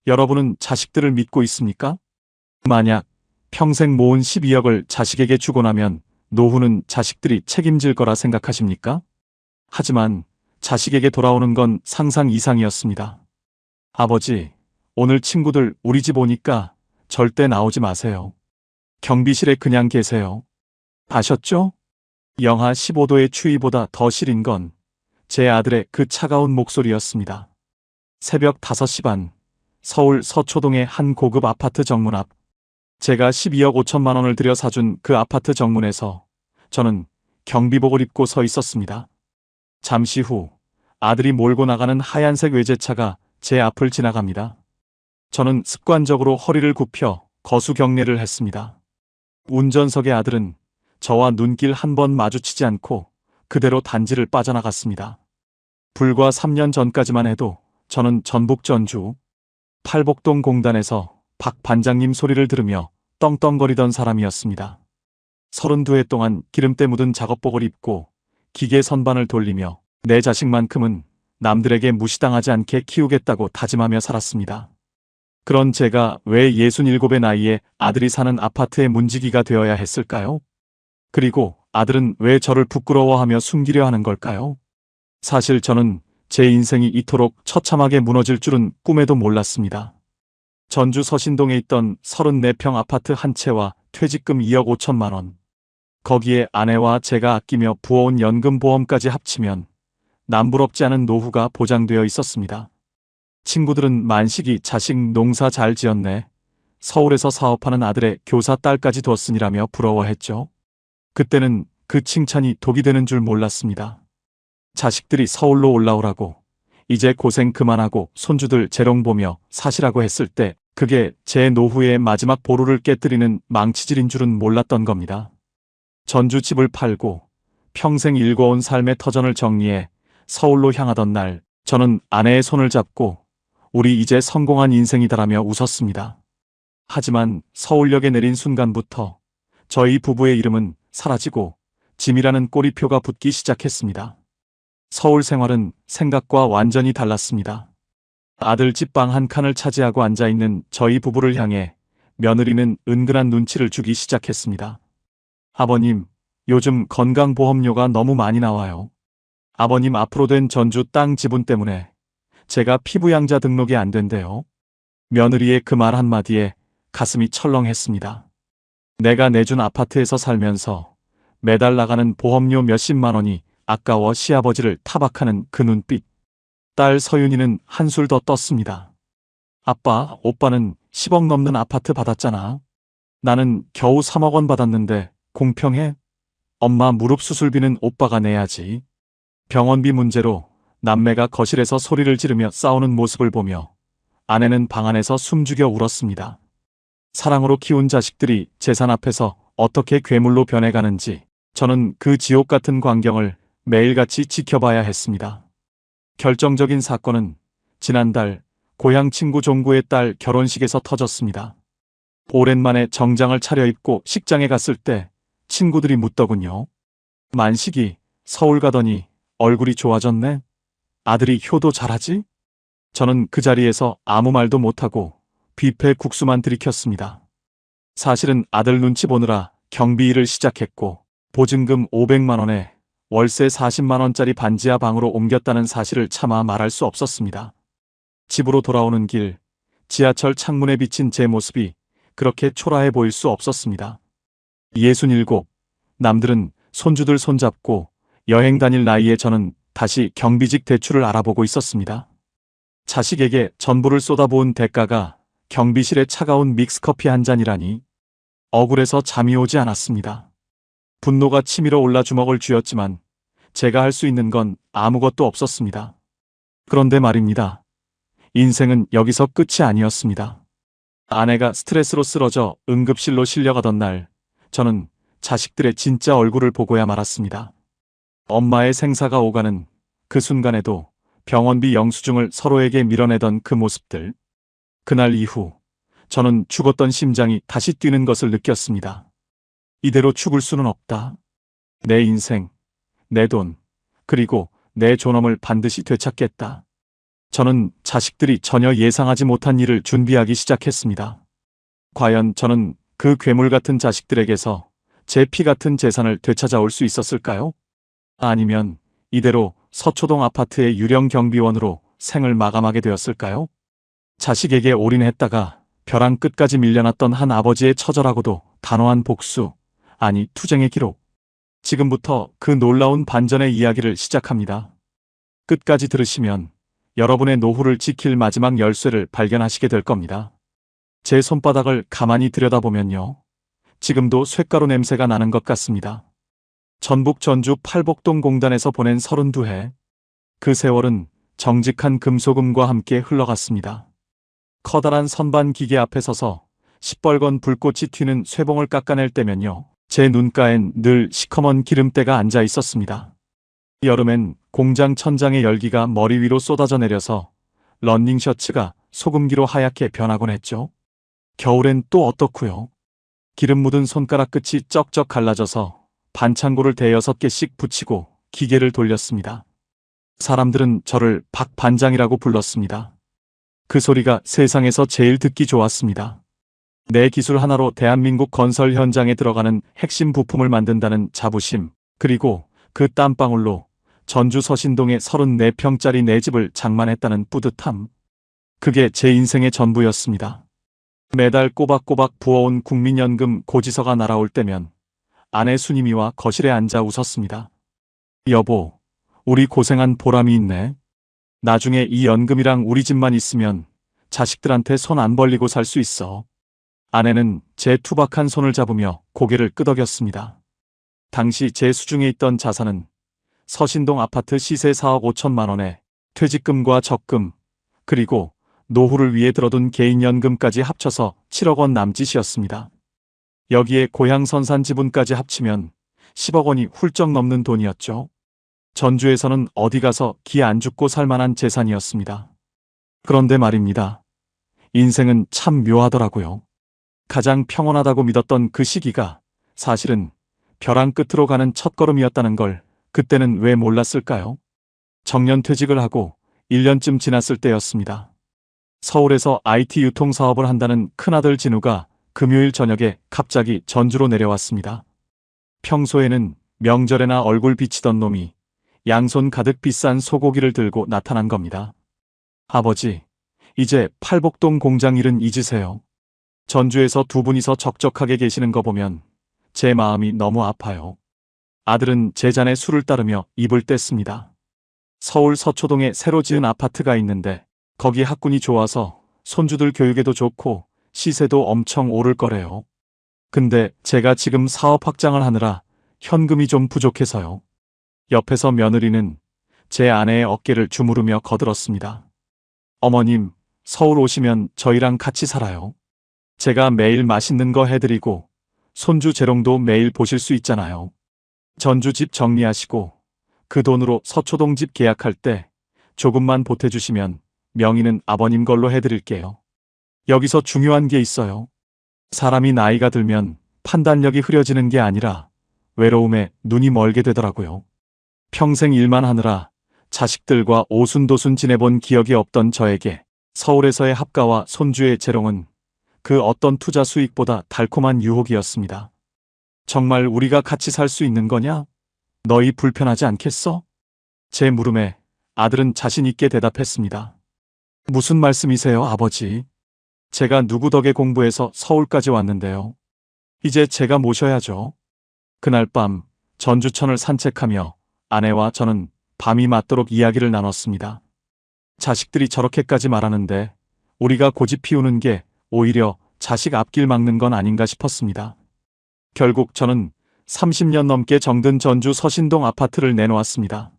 여러분은 자식들을 믿고 있습니까? 만약 평생 모은 12억을 자식에게 주고 나면 노후는 자식들이 책임질 거라 생각하십니까? 하지만 자식에게 돌아오는 건 상상 이상이었습니다. 아버지, 오늘 친구들 우리 집 오니까 절대 나오지 마세요. 경비실에 그냥 계세요. 아셨죠? 영하 15도의 추위보다 더 시린 건 제 아들의 그 차가운 목소리였습니다. 새벽 5시 반, 서울 서초동의 한 고급 아파트 정문 앞. 제가 12억 5천만 원을 들여 사준 그 아파트 정문에서 저는 경비복을 입고 서 있었습니다. 잠시 후 아들이 몰고 나가는 하얀색 외제차가 제 앞을 지나갑니다. 저는 습관적으로 허리를 굽혀 거수 경례를 했습니다. 운전석의 아들은 저와 눈길 한 번 마주치지 않고 그대로 단지를 빠져나갔습니다. 불과 3년 전까지만 해도 저는 전북 전주 팔복동 공단에서 박 반장님 소리를 들으며 떵떵거리던 사람이었습니다. 32해 동안 기름때 묻은 작업복을 입고 기계 선반을 돌리며 내 자식만큼은 남들에게 무시당하지 않게 키우겠다고 다짐하며 살았습니다. 그런 제가 왜 67의 나이에 아들이 사는 아파트의 문지기가 되어야 했을까요? 그리고 아들은 왜 저를 부끄러워하며 숨기려 하는 걸까요? 사실 저는 제 인생이 이토록 처참하게 무너질 줄은 꿈에도 몰랐습니다. 전주 서신동에 있던 34평 아파트 한 채와 퇴직금 2억 5천만 원. 거기에 아내와 제가 아끼며 부어온 연금보험까지 합치면 남부럽지 않은 노후가 보장되어 있었습니다. 친구들은 만식이 자식 농사 잘 지었네. 서울에서 사업하는 아들의 교사 딸까지 뒀으니라며 부러워했죠. 그때는 그 칭찬이 독이 되는 줄 몰랐습니다. 자식들이 서울로 올라오라고, 이제 고생 그만하고 손주들 재롱 보며 사시라고 했을 때 그게 제 노후의 마지막 보루를 깨뜨리는 망치질인 줄은 몰랐던 겁니다. 전주 집을 팔고 평생 일궈온 삶의 터전을 정리해 서울로 향하던 날, 저는 아내의 손을 잡고 우리 이제 성공한 인생이다라며 웃었습니다. 하지만 서울역에 내린 순간부터 저희 부부의 이름은 사라지고 짐이라는 꼬리표가 붙기 시작했습니다. 서울 생활은 생각과 완전히 달랐습니다. 아들 집 방 한 칸을 차지하고 앉아있는 저희 부부를 향해 며느리는 은근한 눈치를 주기 시작했습니다. 아버님, 요즘 건강보험료가 너무 많이 나와요. 아버님 앞으로 된 전주 땅 지분 때문에 제가 피부양자 등록이 안 된대요. 며느리의 그 말 한마디에 가슴이 철렁했습니다. 내가 내준 아파트에서 살면서 매달 나가는 보험료 몇십만 원이 아까워 시아버지를 타박하는 그 눈빛. 딸 서윤이는 한술 더 떴습니다. 아빠, 오빠는 10억 넘는 아파트 받았잖아. 나는 겨우 3억 원 받았는데 공평해? 엄마 무릎 수술비는 오빠가 내야지. 병원비 문제로 남매가 거실에서 소리를 지르며 싸우는 모습을 보며 아내는 방 안에서 숨죽여 울었습니다. 사랑으로 키운 자식들이 재산 앞에서 어떻게 괴물로 변해가는지 저는 그 지옥 같은 광경을 매일같이 지켜봐야 했습니다. 결정적인 사건은 지난달 고향 친구 종구의 딸 결혼식에서 터졌습니다. 오랜만에 정장을 차려입고 식장에 갔을 때 친구들이 묻더군요. 만식이 서울 가더니 얼굴이 좋아졌네? 아들이 효도 잘하지? 저는 그 자리에서 아무 말도 못하고 뷔페 국수만 들이켰습니다. 사실은 아들 눈치 보느라 경비 일을 시작했고 보증금 500만 원에 월세 40만 원짜리 반지하 방으로 옮겼다는 사실을 차마 말할 수 없었습니다. 집으로 돌아오는 길, 지하철 창문에 비친 제 모습이 그렇게 초라해 보일 수 없었습니다. 67, 남들은 손주들 손잡고 여행 다닐 나이에 저는 다시 경비직 대출을 알아보고 있었습니다. 자식에게 전부를 쏟아부은 대가가 경비실의 차가운 믹스커피 한 잔이라니 억울해서 잠이 오지 않았습니다. 분노가 치밀어 올라 주먹을 쥐었지만 제가 할 수 있는 건 아무것도 없었습니다. 그런데 말입니다. 인생은 여기서 끝이 아니었습니다. 아내가 스트레스로 쓰러져 응급실로 실려가던 날, 저는 자식들의 진짜 얼굴을 보고야 말았습니다. 엄마의 생사가 오가는 그 순간에도 병원비 영수증을 서로에게 밀어내던 그 모습들. 그날 이후 저는 죽었던 심장이 다시 뛰는 것을 느꼈습니다. 이대로 죽을 수는 없다. 내 인생, 내 돈, 그리고 내 존엄을 반드시 되찾겠다. 저는 자식들이 전혀 예상하지 못한 일을 준비하기 시작했습니다. 과연 저는 그 괴물 같은 자식들에게서 제 피 같은 재산을 되찾아올 수 있었을까요? 아니면 이대로 서초동 아파트의 유령 경비원으로 생을 마감하게 되었을까요? 자식에게 올인했다가 벼랑 끝까지 밀려났던 한 아버지의 처절하고도 단호한 복수, 아니 투쟁의 기록. 지금부터 그 놀라운 반전의 이야기를 시작합니다. 끝까지 들으시면 여러분의 노후를 지킬 마지막 열쇠를 발견하시게 될 겁니다. 제 손바닥을 가만히 들여다보면요. 지금도 쇳가루 냄새가 나는 것 같습니다. 전북 전주 팔복동 공단에서 보낸 32해. 그 세월은 정직한 금소금과 함께 흘러갔습니다. 커다란 선반 기계 앞에 서서 시뻘건 불꽃이 튀는 쇠봉을 깎아낼 때면요. 제 눈가엔 늘 시커먼 기름때가 앉아 있었습니다. 여름엔 공장 천장의 열기가 머리 위로 쏟아져 내려서 런닝 셔츠가 소금기로 하얗게 변하곤 했죠. 겨울엔 또 어떻고요. 기름 묻은 손가락 끝이 쩍쩍 갈라져서 반창고를 대여섯 개씩 붙이고 기계를 돌렸습니다. 사람들은 저를 박 반장이라고 불렀습니다. 그 소리가 세상에서 제일 듣기 좋았습니다. 내 기술 하나로 대한민국 건설 현장에 들어가는 핵심 부품을 만든다는 자부심, 그리고 그 땀방울로 전주 서신동에 34평짜리 내 집을 장만했다는 뿌듯함. 그게 제 인생의 전부였습니다. 매달 꼬박꼬박 부어온 국민연금 고지서가 날아올 때면 아내 순임이와 거실에 앉아 웃었습니다. 여보, 우리 고생한 보람이 있네. 나중에 이 연금이랑 우리 집만 있으면 자식들한테 손 안 벌리고 살 수 있어. 아내는 제 투박한 손을 잡으며 고개를 끄덕였습니다. 당시 제 수중에 있던 자산은 서신동 아파트 시세 4억 5천만 원에 퇴직금과 적금, 그리고 노후를 위해 들어둔 개인연금까지 합쳐서 7억 원 남짓이었습니다. 여기에 고향 선산 지분까지 합치면 10억 원이 훌쩍 넘는 돈이었죠. 전주에서는 어디 가서 기 안 죽고 살만한 재산이었습니다. 그런데 말입니다. 인생은 참 묘하더라고요. 가장 평온하다고 믿었던 그 시기가 사실은 벼랑 끝으로 가는 첫걸음이었다는 걸 그때는 왜 몰랐을까요? 정년퇴직을 하고 1년쯤 지났을 때였습니다. 서울에서 IT 유통 사업을 한다는 큰아들 진우가 금요일 저녁에 갑자기 전주로 내려왔습니다. 평소에는 명절에나 얼굴 비치던 놈이 양손 가득 비싼 소고기를 들고 나타난 겁니다. 아버지, 이제 팔복동 공장 일은 잊으세요. 전주에서 두 분이서 적적하게 계시는 거 보면 제 마음이 너무 아파요. 아들은 제 잔에 술을 따르며 입을 뗐습니다. 서울 서초동에 새로 지은 아파트가 있는데 거기 학군이 좋아서 손주들 교육에도 좋고 시세도 엄청 오를 거래요. 근데 제가 지금 사업 확장을 하느라 현금이 좀 부족해서요. 옆에서 며느리는 제 아내의 어깨를 주무르며 거들었습니다. 어머님, 서울 오시면 저희랑 같이 살아요. 제가 매일 맛있는 거 해드리고 손주 재롱도 매일 보실 수 있잖아요. 전주 집 정리하시고 그 돈으로 서초동 집 계약할 때 조금만 보태주시면 명의는 아버님 걸로 해드릴게요. 여기서 중요한 게 있어요. 사람이 나이가 들면 판단력이 흐려지는 게 아니라 외로움에 눈이 멀게 되더라고요. 평생 일만 하느라 자식들과 오순도순 지내본 기억이 없던 저에게 서울에서의 합가와 손주의 재롱은 그 어떤 투자 수익보다 달콤한 유혹이었습니다. 정말 우리가 같이 살 수 있는 거냐? 너희 불편하지 않겠어? 제 물음에 아들은 자신 있게 대답했습니다. 무슨 말씀이세요, 아버지? 제가 누구 덕에 공부해서 서울까지 왔는데요. 이제 제가 모셔야죠. 그날 밤 전주천을 산책하며 아내와 저는 밤이 맞도록 이야기를 나눴습니다. 자식들이 저렇게까지 말하는데 우리가 고집 피우는 게 오히려 자식 앞길 막는 건 아닌가 싶었습니다. 결국 저는 30년 넘게 정든 전주 서신동 아파트를 내놓았습니다.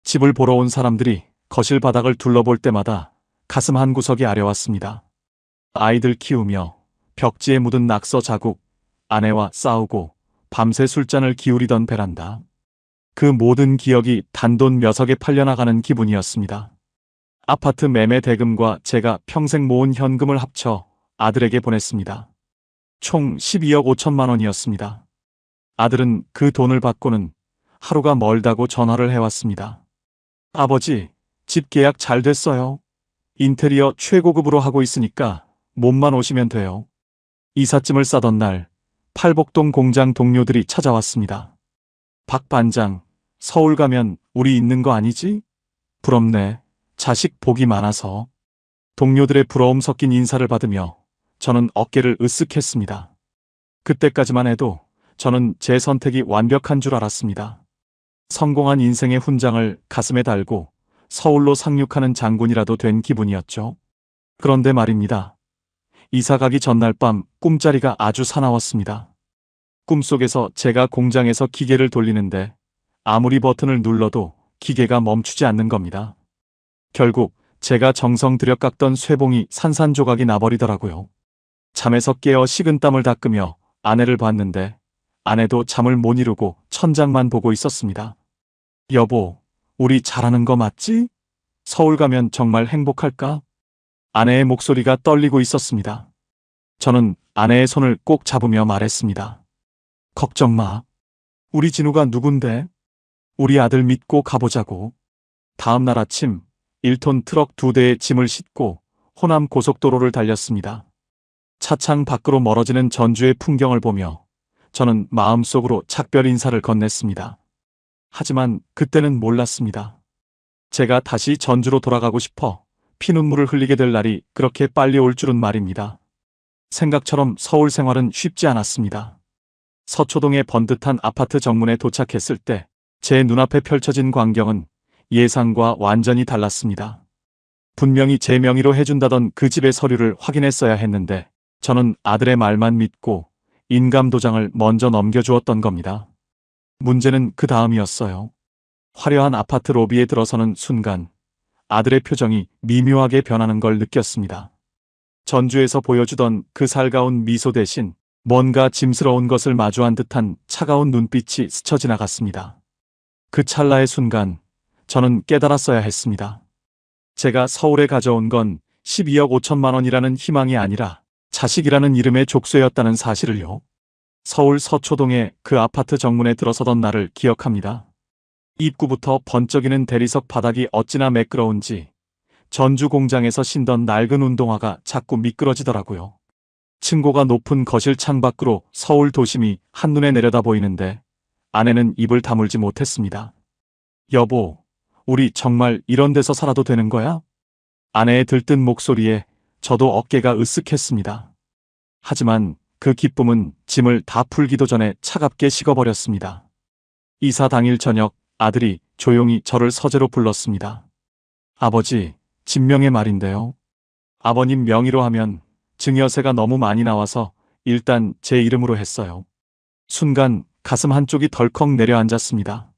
집을 보러 온 사람들이 거실 바닥을 둘러볼 때마다 가슴 한 구석이 아려왔습니다. 아이들 키우며 벽지에 묻은 낙서 자국, 아내와 싸우고 밤새 술잔을 기울이던 베란다. 그 모든 기억이 단돈 몇억에 팔려나가는 기분이었습니다. 아파트 매매 대금과 제가 평생 모은 현금을 합쳐 아들에게 보냈습니다. 총 12억 5천만 원이었습니다. 아들은 그 돈을 받고는 하루가 멀다고 전화를 해왔습니다. 아버지, 집 계약 잘 됐어요. 인테리어 최고급으로 하고 있으니까 몸만 오시면 돼요. 이삿짐을 싸던 날 팔복동 공장 동료들이 찾아왔습니다. 박 반장, 서울 가면 우리 있는 거 아니지? 부럽네. 자식 복이 많아서. 동료들의 부러움 섞인 인사를 받으며 저는 어깨를 으쓱했습니다. 그때까지만 해도 저는 제 선택이 완벽한 줄 알았습니다. 성공한 인생의 훈장을 가슴에 달고 서울로 상륙하는 장군이라도 된 기분이었죠. 그런데 말입니다. 이사 가기 전날 밤 꿈자리가 아주 사나웠습니다. 꿈속에서 제가 공장에서 기계를 돌리는데 아무리 버튼을 눌러도 기계가 멈추지 않는 겁니다. 결국 제가 정성 들여 깎던 쇠봉이 산산조각이 나버리더라고요. 잠에서 깨어 식은땀을 닦으며 아내를 봤는데 아내도 잠을 못 이루고 천장만 보고 있었습니다. 여보, 우리 잘하는 거 맞지? 서울 가면 정말 행복할까? 아내의 목소리가 떨리고 있었습니다. 저는 아내의 손을 꼭 잡으며 말했습니다. 걱정 마. 우리 진우가 누군데? 우리 아들 믿고 가보자고. 다음 날 아침 1톤 트럭 2대의 짐을 싣고 호남 고속도로를 달렸습니다. 차창 밖으로 멀어지는 전주의 풍경을 보며 저는 마음속으로 작별 인사를 건넸습니다. 하지만 그때는 몰랐습니다. 제가 다시 전주로 돌아가고 싶어 피눈물을 흘리게 될 날이 그렇게 빨리 올 줄은 말입니다. 생각처럼 서울 생활은 쉽지 않았습니다. 서초동의 번듯한 아파트 정문에 도착했을 때 제 눈앞에 펼쳐진 광경은 예상과 완전히 달랐습니다. 분명히 제 명의로 해준다던 그 집의 서류를 확인했어야 했는데 저는 아들의 말만 믿고 인감도장을 먼저 넘겨주었던 겁니다. 문제는 그 다음이었어요. 화려한 아파트 로비에 들어서는 순간 아들의 표정이 미묘하게 변하는 걸 느꼈습니다. 전주에서 보여주던 그 살가운 미소 대신 뭔가 짐스러운 것을 마주한 듯한 차가운 눈빛이 스쳐 지나갔습니다. 그 찰나의 순간 저는 깨달았어야 했습니다. 제가 서울에 가져온 건 12억 5천만 원이라는 희망이 아니라 자식이라는 이름의 족쇄였다는 사실을요. 서울 서초동의 그 아파트 정문에 들어서던 날을 기억합니다. 입구부터 번쩍이는 대리석 바닥이 어찌나 매끄러운지 전주 공장에서 신던 낡은 운동화가 자꾸 미끄러지더라고요. 층고가 높은 거실 창밖으로 서울 도심이 한눈에 내려다 보이는데 아내는 입을 다물지 못했습니다. 여보, 우리 정말 이런 데서 살아도 되는 거야? 아내의 들뜬 목소리에 저도 어깨가 으쓱했습니다. 하지만 그 기쁨은 짐을 다 풀기도 전에 차갑게 식어버렸습니다. 이사 당일 저녁 아들이 조용히 저를 서재로 불렀습니다. 아버지, 진명의 말인데요. 아버님 명의로 하면 증여세가 너무 많이 나와서 일단 제 이름으로 했어요. 순간 가슴 한쪽이 덜컥 내려앉았습니다.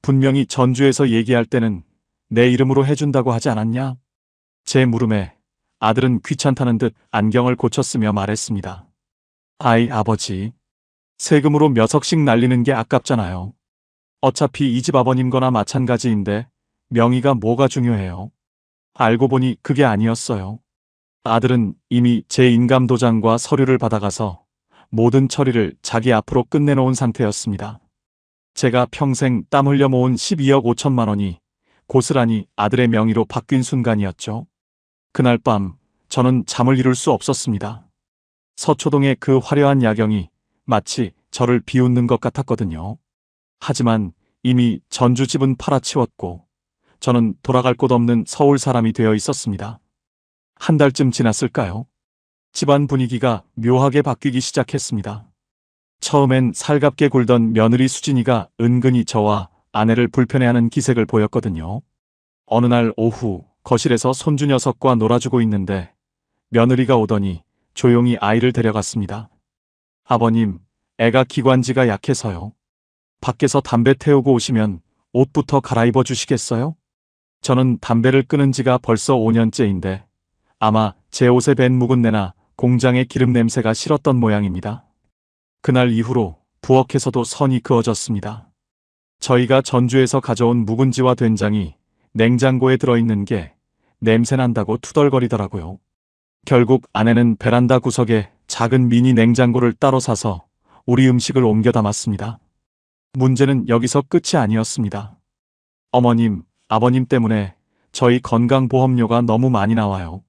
분명히 전주에서 얘기할 때는 내 이름으로 해준다고 하지 않았냐? 제 물음에 아들은 귀찮다는 듯 안경을 고쳤으며 말했습니다. 아이, 아버지. 세금으로 몇 억씩 날리는 게 아깝잖아요. 어차피 이 집 아버님 거나 마찬가지인데 명의가 뭐가 중요해요. 알고 보니 그게 아니었어요. 아들은 이미 제 인감도장과 서류를 받아가서 모든 처리를 자기 앞으로 끝내놓은 상태였습니다. 제가 평생 땀 흘려 모은 12억 5천만 원이 고스란히 아들의 명의로 바뀐 순간이었죠. 그날 밤 저는 잠을 이룰 수 없었습니다. 서초동의 그 화려한 야경이 마치 저를 비웃는 것 같았거든요. 하지만 이미 전주집은 팔아치웠고 저는 돌아갈 곳 없는 서울 사람이 되어 있었습니다. 한 달쯤 지났을까요? 집안 분위기가 묘하게 바뀌기 시작했습니다. 처음엔 살갑게 굴던 며느리 수진이가 은근히 저와 아내를 불편해하는 기색을 보였거든요. 어느 날 오후 거실에서 손주 녀석과 놀아주고 있는데 며느리가 오더니 조용히 아이를 데려갔습니다. 아버님, 애가 기관지가 약해서요. 밖에서 담배 태우고 오시면 옷부터 갈아입어 주시겠어요? 저는 담배를 끊은 지가 벌써 5년째인데 아마 제 옷에 밴 묵은 내나 공장의 기름 냄새가 싫었던 모양입니다. 그날 이후로 부엌에서도 선이 그어졌습니다. 저희가 전주에서 가져온 묵은지와 된장이 냉장고에 들어있는 게 냄새난다고 투덜거리더라고요. 결국 아내는 베란다 구석에 작은 미니 냉장고를 따로 사서 우리 음식을 옮겨 담았습니다. 문제는 여기서 끝이 아니었습니다. 어머님, 아버님 때문에 저희 건강보험료가 너무 많이 나와요.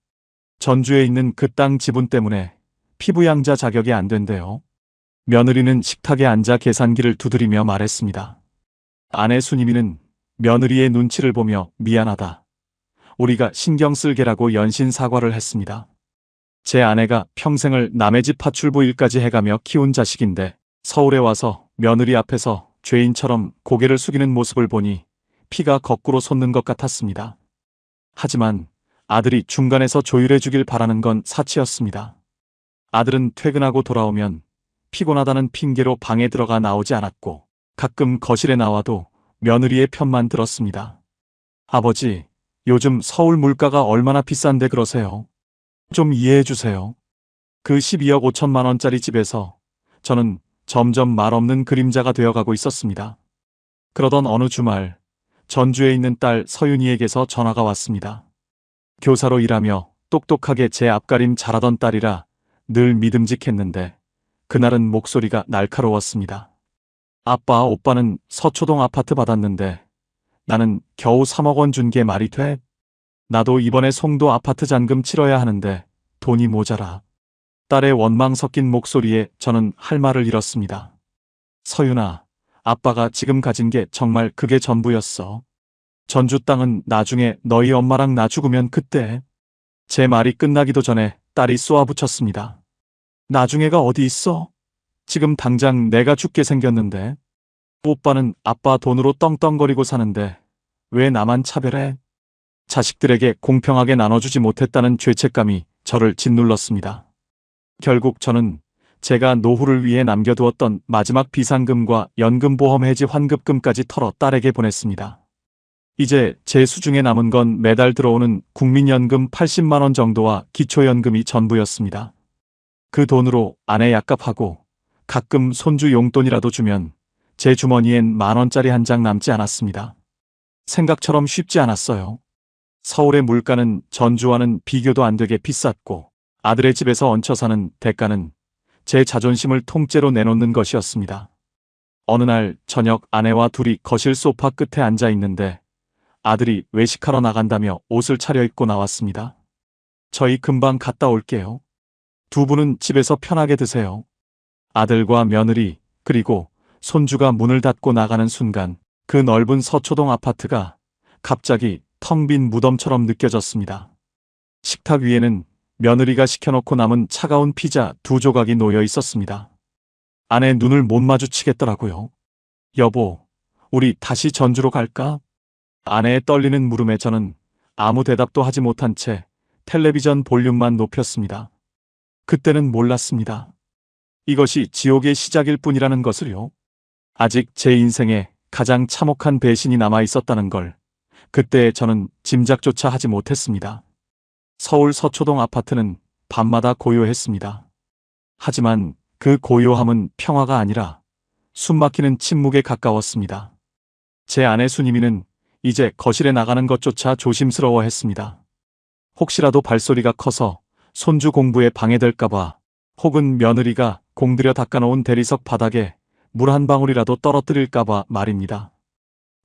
전주에 있는 그 땅 지분 때문에 피부양자 자격이 안 된대요. 며느리는 식탁에 앉아 계산기를 두드리며 말했습니다. 아내 순이미는 며느리의 눈치를 보며 미안하다. 우리가 신경 쓸게라고 연신 사과를 했습니다. 제 아내가 평생을 남의 집 파출부 일까지 해가며 키운 자식인데 서울에 와서 며느리 앞에서 죄인처럼 고개를 숙이는 모습을 보니 피가 거꾸로 솟는 것 같았습니다. 하지만 아들이 중간에서 조율해 주길 바라는 건 사치였습니다. 아들은 퇴근하고 돌아오면 피곤하다는 핑계로 방에 들어가 나오지 않았고 가끔 거실에 나와도 며느리의 편만 들었습니다. 아버지, 요즘 서울 물가가 얼마나 비싼데 그러세요? 좀 이해해 주세요. 그 12억 5천만 원짜리 집에서 저는 점점 말없는 그림자가 되어가고 있었습니다. 그러던 어느 주말 전주에 있는 딸 서윤이에게서 전화가 왔습니다. 교사로 일하며 똑똑하게 제 앞가림 잘하던 딸이라 늘 믿음직했는데 그날은 목소리가 날카로웠습니다. 아빠, 오빠는 서초동 아파트 받았는데 나는 겨우 3억 원 준 게 말이 돼? 나도 이번에 송도 아파트 잔금 치러야 하는데 돈이 모자라. 딸의 원망 섞인 목소리에 저는 할 말을 잃었습니다. 서윤아, 아빠가 지금 가진 게 정말 그게 전부였어. 전주 땅은 나중에 너희 엄마랑 나 죽으면 그때. 제 말이 끝나기도 전에 딸이 쏘아붙였습니다. 나중에가 어디 있어? 지금 당장 내가 죽게 생겼는데. 오빠는 아빠 돈으로 떵떵거리고 사는데 왜 나만 차별해? 자식들에게 공평하게 나눠주지 못했다는 죄책감이 저를 짓눌렀습니다. 결국 저는 제가 노후를 위해 남겨두었던 마지막 비상금과 연금보험 해지 환급금까지 털어 딸에게 보냈습니다. 이제 제 수중에 남은 건 매달 들어오는 국민연금 80만 원 정도와 기초연금이 전부였습니다. 그 돈으로 아내 약값하고 가끔 손주 용돈이라도 주면 제 주머니엔 10,000원짜리 한 장 남지 않았습니다. 생각처럼 쉽지 않았어요. 서울의 물가는 전주와는 비교도 안 되게 비쌌고 아들의 집에서 얹혀 사는 대가는 제 자존심을 통째로 내놓는 것이었습니다. 어느 날 저녁 아내와 둘이 거실 소파 끝에 앉아 있는데 아들이 외식하러 나간다며 옷을 차려입고 나왔습니다. 저희 금방 갔다 올게요. 두 분은 집에서 편하게 드세요. 아들과 며느리 그리고 손주가 문을 닫고 나가는 순간 그 넓은 서초동 아파트가 갑자기 텅 빈 무덤처럼 느껴졌습니다. 식탁 위에는 며느리가 시켜놓고 남은 차가운 피자 2조각이 놓여 있었습니다. 아내 눈을 못 마주치겠더라고요. 여보, 우리 다시 전주로 갈까? 아내의 떨리는 물음에 저는 아무 대답도 하지 못한 채 텔레비전 볼륨만 높였습니다. 그때는 몰랐습니다. 이것이 지옥의 시작일 뿐이라는 것을요. 아직 제 인생에 가장 참혹한 배신이 남아 있었다는 걸 그때 저는 짐작조차 하지 못했습니다. 서울 서초동 아파트는 밤마다 고요했습니다. 하지만 그 고요함은 평화가 아니라 숨막히는 침묵에 가까웠습니다. 제 아내 순이미는 이제 거실에 나가는 것조차 조심스러워했습니다. 혹시라도 발소리가 커서 손주 공부에 방해될까봐 혹은 며느리가 공들여 닦아놓은 대리석 바닥에 물 한 방울이라도 떨어뜨릴까봐 말입니다.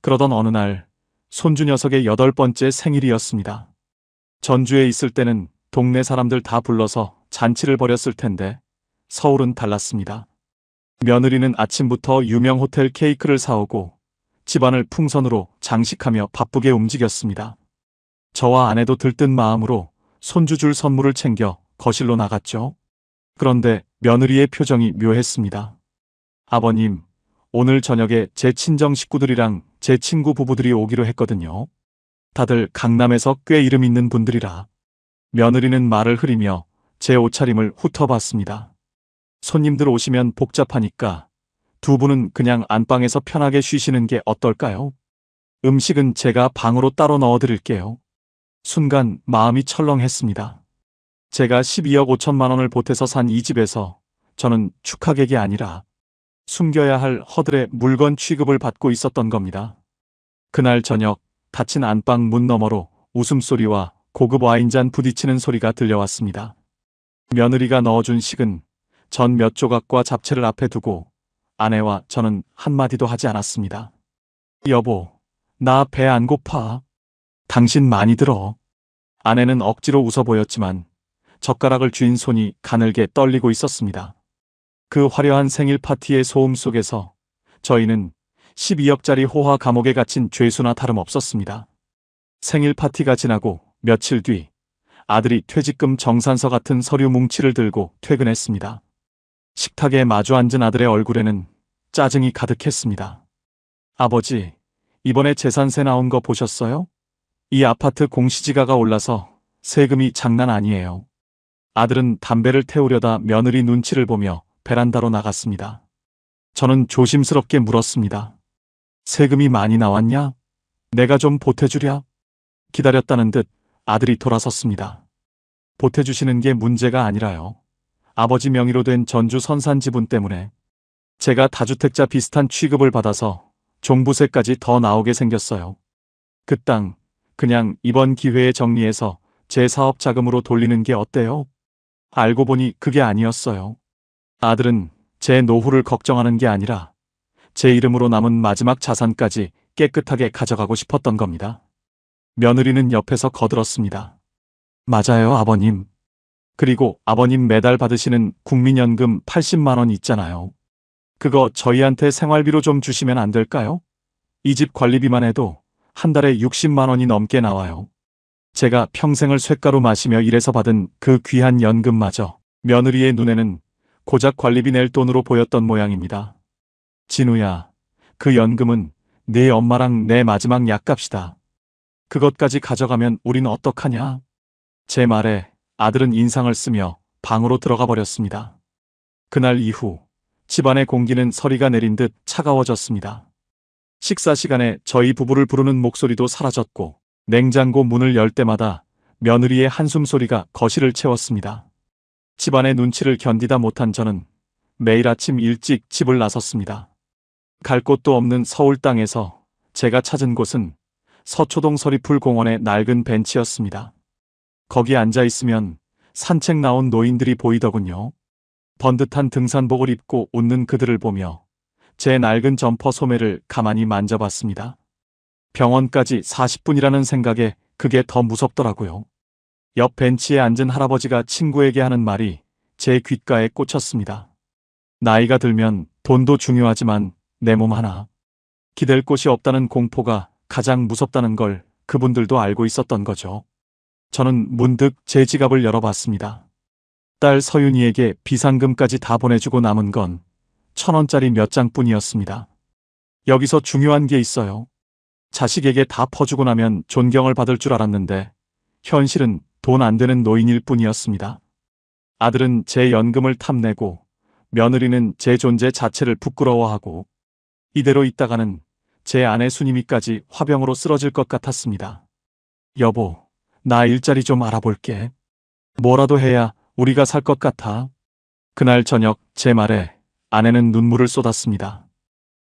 그러던 어느 날 손주 녀석의 8번째 생일이었습니다. 전주에 있을 때는 동네 사람들 다 불러서 잔치를 벌였을 텐데 서울은 달랐습니다. 며느리는 아침부터 유명 호텔 케이크를 사오고 집안을 풍선으로 장식하며 바쁘게 움직였습니다. 저와 아내도 들뜬 마음으로 손주 줄 선물을 챙겨 거실로 나갔죠. 그런데 며느리의 표정이 묘했습니다. 아버님, 오늘 저녁에 제 친정 식구들이랑 제 친구 부부들이 오기로 했거든요. 다들 강남에서 꽤 이름 있는 분들이라. 며느리는 말을 흐리며 제 옷차림을 훑어봤습니다. 손님들 오시면 복잡하니까 두 분은 그냥 안방에서 편하게 쉬시는 게 어떨까요? 음식은 제가 방으로 따로 넣어드릴게요. 순간 마음이 철렁했습니다. 제가 12억 5천만 원을 보태서 산 이 집에서 저는 축하객이 아니라 숨겨야 할 허들의 물건 취급을 받고 있었던 겁니다. 그날 저녁 닫힌 안방 문 너머로 웃음소리와 고급 와인잔 부딪히는 소리가 들려왔습니다. 며느리가 넣어준 식은 전 몇 조각과 잡채를 앞에 두고 아내와 저는 한마디도 하지 않았습니다. 여보, 나 배 안 고파. 당신 많이 들어. 아내는 억지로 웃어 보였지만 젓가락을 쥔 손이 가늘게 떨리고 있었습니다. 그 화려한 생일 파티의 소음 속에서 저희는 12억짜리 호화 감옥에 갇힌 죄수나 다름없었습니다. 생일 파티가 지나고 며칠 뒤 아들이 퇴직금 정산서 같은 서류 뭉치를 들고 퇴근했습니다. 식탁에 마주 앉은 아들의 얼굴에는 짜증이 가득했습니다. 아버지, 이번에 재산세 나온 거 보셨어요? 이 아파트 공시지가가 올라서 세금이 장난 아니에요. 아들은 담배를 태우려다 며느리 눈치를 보며 베란다로 나갔습니다. 저는 조심스럽게 물었습니다. 세금이 많이 나왔냐? 내가 좀 보태주랴? 기다렸다는 듯 아들이 돌아섰습니다. 보태주시는 게 문제가 아니라요. 아버지 명의로 된 전주 선산 지분 때문에 제가 다주택자 비슷한 취급을 받아서 종부세까지 더 나오게 생겼어요. 그 땅 그냥 이번 기회에 정리해서 제 사업 자금으로 돌리는 게 어때요? 알고 보니 그게 아니었어요. 아들은 제 노후를 걱정하는 게 아니라 제 이름으로 남은 마지막 자산까지 깨끗하게 가져가고 싶었던 겁니다. 며느리는 옆에서 거들었습니다. 맞아요, 아버님. 그리고 아버님 매달 받으시는 국민연금 80만 원 있잖아요. 그거 저희한테 생활비로 좀 주시면 안 될까요? 이 집 관리비만 해도 한 달에 60만 원이 넘게 나와요. 제가 평생을 쇳가루 마시며 일해서 받은 그 귀한 연금마저 며느리의 눈에는 고작 관리비 낼 돈으로 보였던 모양입니다. 진우야, 그 연금은 네 엄마랑 내 마지막 약값이다. 그것까지 가져가면 우린 어떡하냐? 제 말에 아들은 인상을 쓰며 방으로 들어가 버렸습니다. 그날 이후 집안의 공기는 서리가 내린 듯 차가워졌습니다. 식사 시간에 저희 부부를 부르는 목소리도 사라졌고 냉장고 문을 열 때마다 며느리의 한숨 소리가 거실을 채웠습니다. 집안의 눈치를 견디다 못한 저는 매일 아침 일찍 집을 나섰습니다. 갈 곳도 없는 서울 땅에서 제가 찾은 곳은 서초동 서리풀 공원의 낡은 벤치였습니다. 거기 앉아 있으면 산책 나온 노인들이 보이더군요. 번듯한 등산복을 입고 웃는 그들을 보며 제 낡은 점퍼 소매를 가만히 만져봤습니다. 병원까지 40분이라는 생각에 그게 더 무섭더라고요. 옆 벤치에 앉은 할아버지가 친구에게 하는 말이 제 귓가에 꽂혔습니다. 나이가 들면 돈도 중요하지만 내 몸 하나. 기댈 곳이 없다는 공포가 가장 무섭다는 걸 그분들도 알고 있었던 거죠. 저는 문득 제 지갑을 열어봤습니다. 딸 서윤이에게 비상금까지 다 보내주고 남은 건 1,000원짜리 몇 장뿐이었습니다. 여기서 중요한 게 있어요. 자식에게 다 퍼주고 나면 존경을 받을 줄 알았는데 현실은 돈 안 되는 노인일 뿐이었습니다. 아들은 제 연금을 탐내고 며느리는 제 존재 자체를 부끄러워하고 이대로 있다가는 제 아내 순임이까지 화병으로 쓰러질 것 같았습니다. 여보, 나 일자리 좀 알아볼게. 뭐라도 해야 우리가 살 것 같아. 그날 저녁 제 말에 아내는 눈물을 쏟았습니다.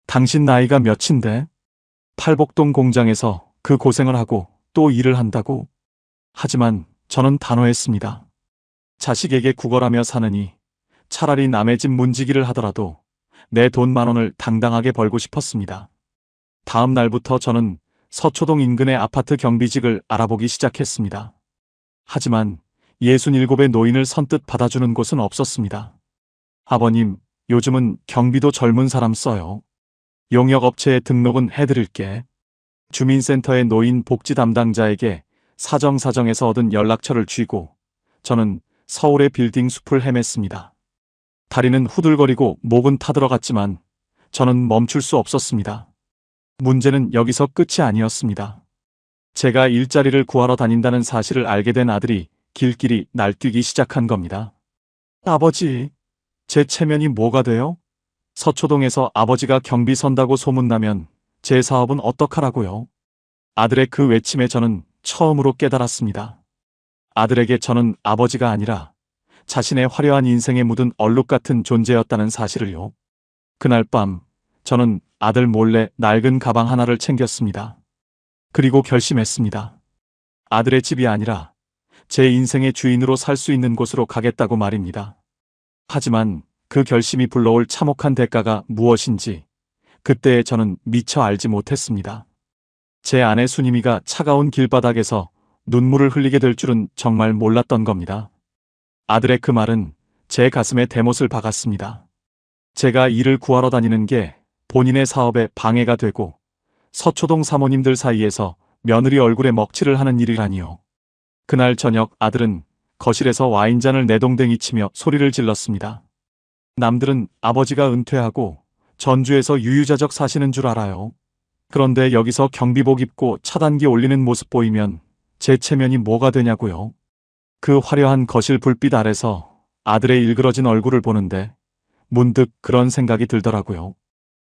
당신 나이가 몇인데? 팔복동 공장에서 그 고생을 하고 또 일을 한다고? 하지만 저는 단호했습니다. 자식에게 구걸하며 사느니 차라리 남의 집 문지기를 하더라도 내 돈 10,000원을 당당하게 벌고 싶었습니다. 다음 날부터 저는 서초동 인근의 아파트 경비직을 알아보기 시작했습니다. 하지만 67의 노인을 선뜻 받아주는 곳은 없었습니다. 아버님, 요즘은 경비도 젊은 사람 써요. 용역업체에 등록은 해드릴게. 주민센터의 노인 복지 담당자에게 사정사정에서 얻은 연락처를 쥐고 저는 서울의 빌딩 숲을 헤맸습니다. 다리는 후들거리고 목은 타들어갔지만 저는 멈출 수 없었습니다. 문제는 여기서 끝이 아니었습니다. 제가 일자리를 구하러 다닌다는 사실을 알게 된 아들이 길길이 날뛰기 시작한 겁니다. 아버지, 제 체면이 뭐가 돼요? 서초동에서 아버지가 경비 선다고 소문나면 제 사업은 어떡하라고요? 아들의 그 외침에 저는 처음으로 깨달았습니다. 아들에게 저는 아버지가 아니라 자신의 화려한 인생에 묻은 얼룩 같은 존재였다는 사실을요. 그날 밤 저는 아들 몰래 낡은 가방 하나를 챙겼습니다. 그리고 결심했습니다. 아들의 집이 아니라 제 인생의 주인으로 살 수 있는 곳으로 가겠다고 말입니다. 하지만 그 결심이 불러올 참혹한 대가가 무엇인지 그때 저는 미처 알지 못했습니다. 제 아내 순임이가 차가운 길바닥에서 눈물을 흘리게 될 줄은 정말 몰랐던 겁니다. 아들의 그 말은 제 가슴에 대못을 박았습니다. 제가 일을 구하러 다니는 게 본인의 사업에 방해가 되고 서초동 사모님들 사이에서 며느리 얼굴에 먹칠을 하는 일이라니요. 그날 저녁 아들은 거실에서 와인잔을 내동댕이 치며 소리를 질렀습니다. 남들은 아버지가 은퇴하고 전주에서 유유자적 사시는 줄 알아요. 그런데 여기서 경비복 입고 차단기 올리는 모습 보이면 제 체면이 뭐가 되냐고요. 그 화려한 거실 불빛 아래서 아들의 일그러진 얼굴을 보는데 문득 그런 생각이 들더라고요.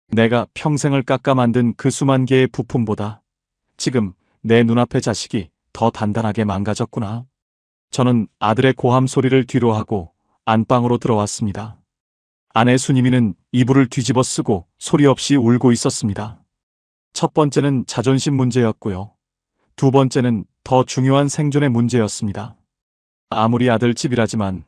내가 평생을 깎아 만든 그 수만 개의 부품보다 지금 내 눈앞의 자식이 더 단단하게 망가졌구나. 저는 아들의 고함 소리를 뒤로하고 안방으로 들어왔습니다. 아내 순임이는 이불을 뒤집어 쓰고 소리 없이 울고 있었습니다. 첫 번째는 자존심 문제였고요. 두 번째는 더 중요한 생존의 문제였습니다. 아무리 아들 집이라지만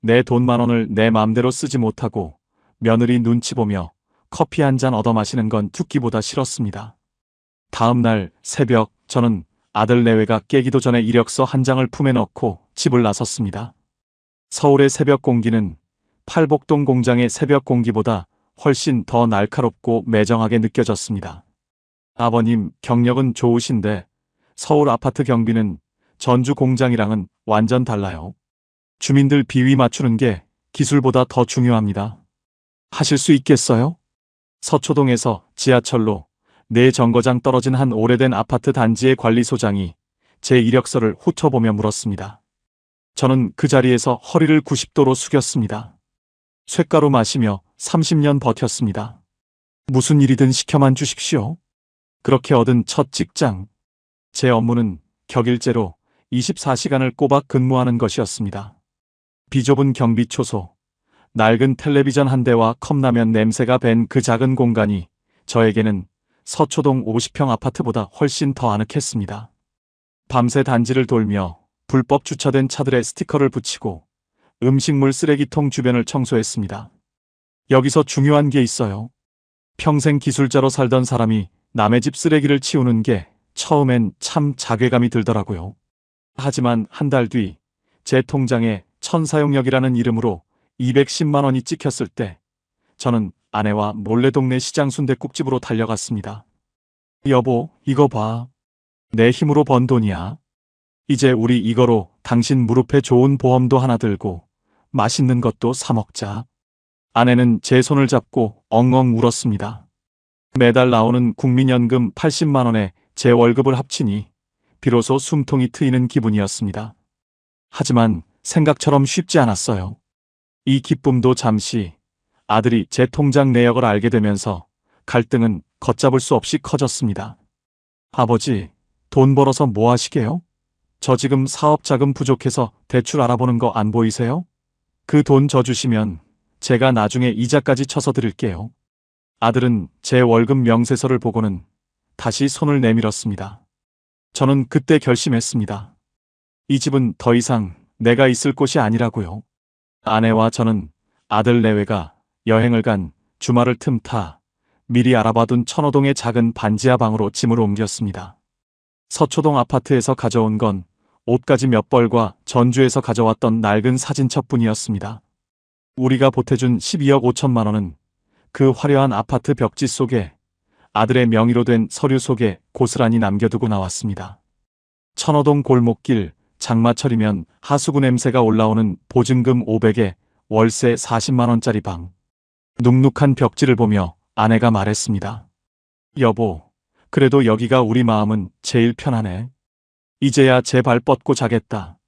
내 돈 10,000원을 내 맘대로 쓰지 못하고 며느리 눈치 보며 커피 한 잔 얻어 마시는 건 죽기보다 싫었습니다. 다음 날 새벽 저는 아들 내외가 깨기도 전에 이력서 한 장을 품에 넣고 집을 나섰습니다. 서울의 새벽 공기는 팔복동 공장의 새벽 공기보다 훨씬 더 날카롭고 매정하게 느껴졌습니다. 아버님 경력은 좋으신데 서울 아파트 경비는 전주 공장이랑은 완전 달라요. 주민들 비위 맞추는 게 기술보다 더 중요합니다. 하실 수 있겠어요? 서초동에서 지하철로 4정거장 떨어진 한 오래된 아파트 단지의 관리소장이 제 이력서를 훑어보며 물었습니다. 저는 그 자리에서 허리를 90도로 숙였습니다. 쇳가루 마시며 30년 버텼습니다. 무슨 일이든 시켜만 주십시오. 그렇게 얻은 첫 직장. 제 업무는 격일제로 24시간을 꼬박 근무하는 것이었습니다. 비좁은 경비 초소, 낡은 텔레비전 한 대와 컵라면 냄새가 밴 그 작은 공간이 저에게는 서초동 50평 아파트보다 훨씬 더 아늑했습니다. 밤새 단지를 돌며 불법 주차된 차들의 스티커를 붙이고 음식물 쓰레기통 주변을 청소했습니다. 여기서 중요한 게 있어요. 평생 기술자로 살던 사람이 남의 집 쓰레기를 치우는 게 처음엔 참 자괴감이 들더라고요. 하지만 한 달 뒤 제 통장에 천사용역이라는 이름으로 210만 원이 찍혔을 때 저는 아내와 몰래 동네 시장 순댓국집으로 달려갔습니다. 여보, 이거 봐. 내 힘으로 번 돈이야. 이제 우리 이거로 당신 무릎에 좋은 보험도 하나 들고 맛있는 것도 사 먹자. 아내는 제 손을 잡고 엉엉 울었습니다. 매달 나오는 국민연금 80만 원에 제 월급을 합치니 비로소 숨통이 트이는 기분이었습니다. 하지만 생각처럼 쉽지 않았어요. 이 기쁨도 잠시, 아들이 제 통장 내역을 알게 되면서 갈등은 걷잡을 수 없이 커졌습니다. 아버지, 돈 벌어서 뭐 하시게요? 저 지금 사업 자금 부족해서 대출 알아보는 거 안 보이세요? 그 돈 저 주시면 제가 나중에 이자까지 쳐서 드릴게요. 아들은 제 월급 명세서를 보고는 다시 손을 내밀었습니다. 저는 그때 결심했습니다. 이 집은 더 이상 내가 있을 곳이 아니라고요. 아내와 저는 아들 내외가 여행을 간 주말을 틈타 미리 알아봐둔 천호동의 작은 반지하 방으로 짐을 옮겼습니다. 서초동 아파트에서 가져온 건 옷가지 몇 벌과 전주에서 가져왔던 낡은 사진첩뿐이었습니다. 우리가 보태준 12억 5천만 원은 그 화려한 아파트 벽지 속에 아들의 명의로 된 서류 속에 고스란히 남겨두고 나왔습니다. 천호동 골목길, 장마철이면 하수구 냄새가 올라오는 보증금 500에 월세 40만 원짜리 방. 눅눅한 벽지를 보며 아내가 말했습니다. 여보, 그래도 여기가 우리 마음은 제일 편하네. 이제야 제 발 뻗고 자겠다.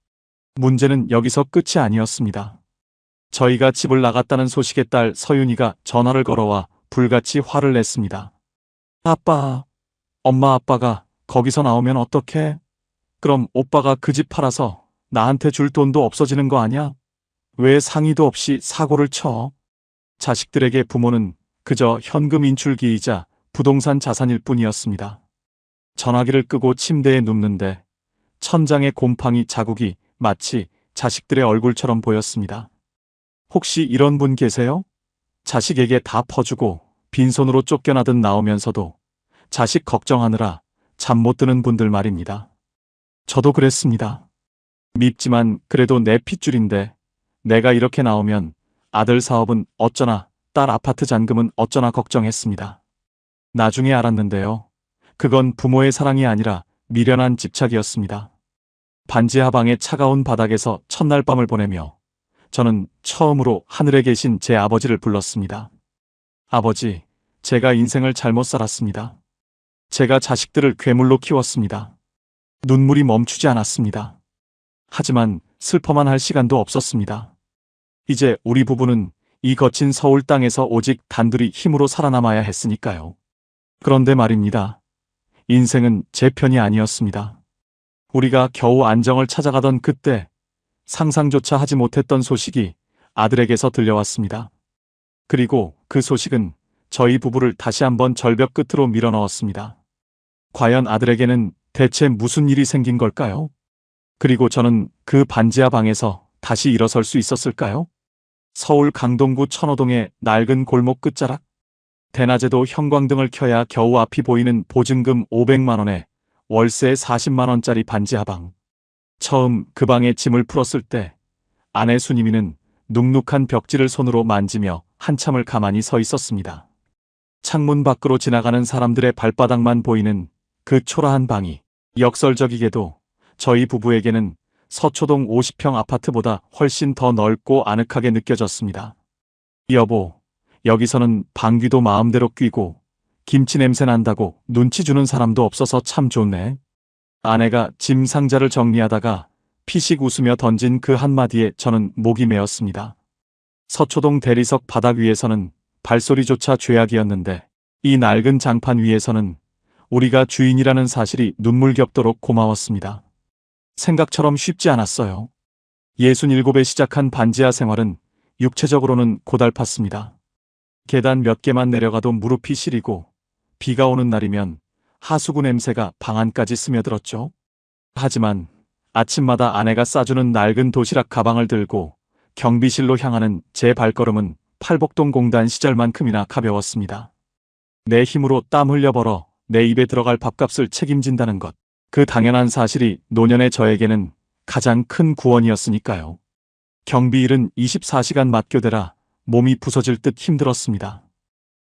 문제는 여기서 끝이 아니었습니다. 저희가 집을 나갔다는 소식에 딸 서윤이가 전화를 걸어와 불같이 화를 냈습니다. 아빠, 엄마 아빠가 거기서 나오면 어떡해? 그럼 오빠가 그 집 팔아서 나한테 줄 돈도 없어지는 거 아냐? 왜 상의도 없이 사고를 쳐? 자식들에게 부모는 그저 현금 인출기이자 부동산 자산일 뿐이었습니다. 전화기를 끄고 침대에 눕는데 천장의 곰팡이 자국이 마치 자식들의 얼굴처럼 보였습니다. 혹시 이런 분 계세요? 자식에게 다 퍼주고 빈손으로 쫓겨나듯 나오면서도 자식 걱정하느라 잠 못 드는 분들 말입니다. 저도 그랬습니다. 밉지만 그래도 내 핏줄인데 내가 이렇게 나오면 아들 사업은 어쩌나 딸 아파트 잔금은 어쩌나 걱정했습니다. 나중에 알았는데요. 그건 부모의 사랑이 아니라 미련한 집착이었습니다. 반지하방의 차가운 바닥에서 첫날 밤을 보내며 저는 처음으로 하늘에 계신 제 아버지를 불렀습니다. 아버지, 제가 인생을 잘못 살았습니다. 제가 자식들을 괴물로 키웠습니다. 눈물이 멈추지 않았습니다. 하지만 슬퍼만 할 시간도 없었습니다. 이제 우리 부부는 이 거친 서울 땅에서 오직 단둘이 힘으로 살아남아야 했으니까요. 그런데 말입니다. 인생은 제 편이 아니었습니다. 우리가 겨우 안정을 찾아가던 그때 상상조차 하지 못했던 소식이 아들에게서 들려왔습니다. 그리고 그 소식은 저희 부부를 다시 한번 절벽 끝으로 밀어넣었습니다. 과연 아들에게는 대체 무슨 일이 생긴 걸까요? 그리고 저는 그 반지하 방에서 다시 일어설 수 있었을까요? 서울 강동구 천호동의 낡은 골목 끝자락. 대낮에도 형광등을 켜야 겨우 앞이 보이는 보증금 500만 원에 월세 40만 원짜리 반지하 방. 처음 그 방에 짐을 풀었을 때 아내 수님이는 눅눅한 벽지를 손으로 만지며 한참을 가만히 서 있었습니다. 창문 밖으로 지나가는 사람들의 발바닥만 보이는 그 초라한 방이 역설적이게도 저희 부부에게는 서초동 50평 아파트보다 훨씬 더 넓고 아늑하게 느껴졌습니다. 여보, 여기서는 방귀도 마음대로 뀌고 김치 냄새 난다고 눈치 주는 사람도 없어서 참 좋네. 아내가 짐 상자를 정리하다가 피식 웃으며 던진 그 한마디에 저는 목이 메었습니다. 서초동 대리석 바닥 위에서는 발소리조차 죄악이었는데 이 낡은 장판 위에서는 우리가 주인이라는 사실이 눈물겹도록 고마웠습니다. 생각처럼 쉽지 않았어요. 67에 시작한 반지하 생활은 육체적으로는 고달팠습니다. 계단 몇 개만 내려가도 무릎이 시리고 비가 오는 날이면 하수구 냄새가 방 안까지 스며들었죠. 하지만 아침마다 아내가 싸주는 낡은 도시락 가방을 들고 경비실로 향하는 제 발걸음은 팔복동 공단 시절만큼이나 가벼웠습니다. 내 힘으로 땀 흘려 벌어 내 입에 들어갈 밥값을 책임진다는 것. 그 당연한 사실이 노년의 저에게는 가장 큰 구원이었으니까요. 경비일은 24시간 맡겨대라 몸이 부서질 듯 힘들었습니다.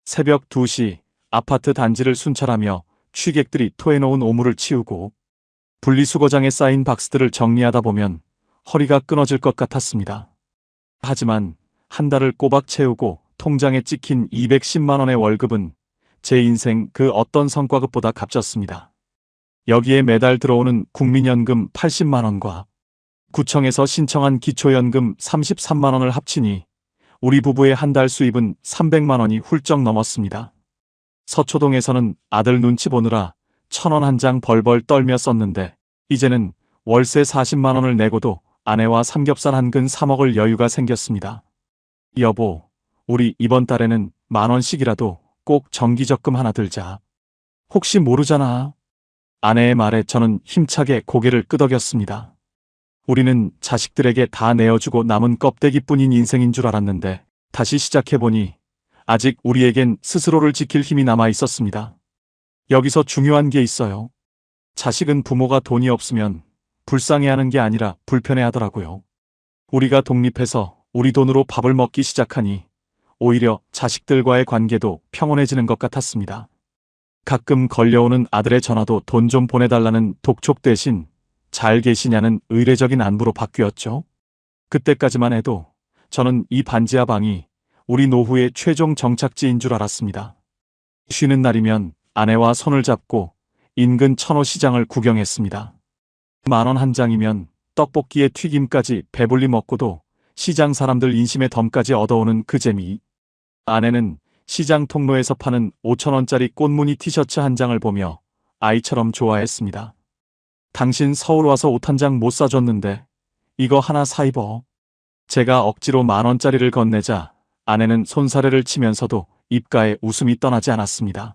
새벽 2시 아파트 단지를 순찰하며 취객들이 토해놓은 오물을 치우고 분리수거장에 쌓인 박스들을 정리하다 보면 허리가 끊어질 것 같았습니다. 하지만 한 달을 꼬박 채우고 통장에 찍힌 210만 원의 월급은 제 인생 그 어떤 성과급보다 값졌습니다. 여기에 매달 들어오는 국민연금 80만 원과 구청에서 신청한 기초연금 33만 원을 합치니 우리 부부의 한 달 수입은 300만 원이 훌쩍 넘었습니다. 서초동에서는 아들 눈치 보느라 1,000원 한 장 벌벌 떨며 썼는데 이제는 월세 40만 원을 내고도 아내와 삼겹살 한 근 사 먹을 여유가 생겼습니다. 여보, 우리 이번 달에는 10,000원씩이라도 꼭 정기적금 하나 들자. 혹시 모르잖아. 아내의 말에 저는 힘차게 고개를 끄덕였습니다. 우리는 자식들에게 다 내어주고 남은 껍데기뿐인 인생인 줄 알았는데 다시 시작해보니 아직 우리에겐 스스로를 지킬 힘이 남아 있었습니다. 여기서 중요한 게 있어요. 자식은 부모가 돈이 없으면 불쌍해하는 게 아니라 불편해하더라고요. 우리가 독립해서 우리 돈으로 밥을 먹기 시작하니 오히려 자식들과의 관계도 평온해지는 것 같았습니다. 가끔 걸려오는 아들의 전화도 돈 좀 보내달라는 독촉 대신 잘 계시냐는 의례적인 안부로 바뀌었죠. 그때까지만 해도 저는 이 반지하 방이 우리 노후의 최종 정착지인 줄 알았습니다. 쉬는 날이면 아내와 손을 잡고 인근 천호시장을 구경했습니다. 10,000원 한 장이면 떡볶이에 튀김까지 배불리 먹고도 시장 사람들 인심의 덤까지 얻어오는 그 재미. 아내는 시장 통로에서 파는 5,000원짜리 꽃무늬 티셔츠 한 장을 보며 아이처럼 좋아했습니다. 당신 서울 와서 옷 한 장 못 사줬는데 이거 하나 사 입어. 제가 억지로 10,000원짜리를 건네자 아내는 손사래를 치면서도 입가에 웃음이 떠나지 않았습니다.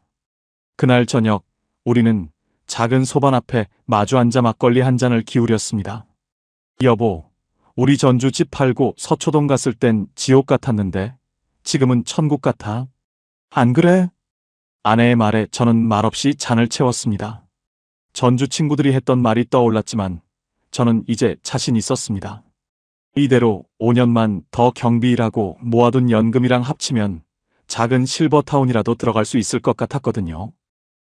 그날 저녁 우리는 작은 소반 앞에 마주 앉아 막걸리 한 잔을 기울였습니다. 여보, 우리 전주 집 팔고 서초동 갔을 땐 지옥 같았는데 지금은 천국 같아. 안 그래? 아내의 말에 저는 말없이 잔을 채웠습니다. 전주 친구들이 했던 말이 떠올랐지만 저는 이제 자신 있었습니다. 이대로 5년만 더 경비 일하고 모아둔 연금이랑 합치면 작은 실버타운이라도 들어갈 수 있을 것 같았거든요.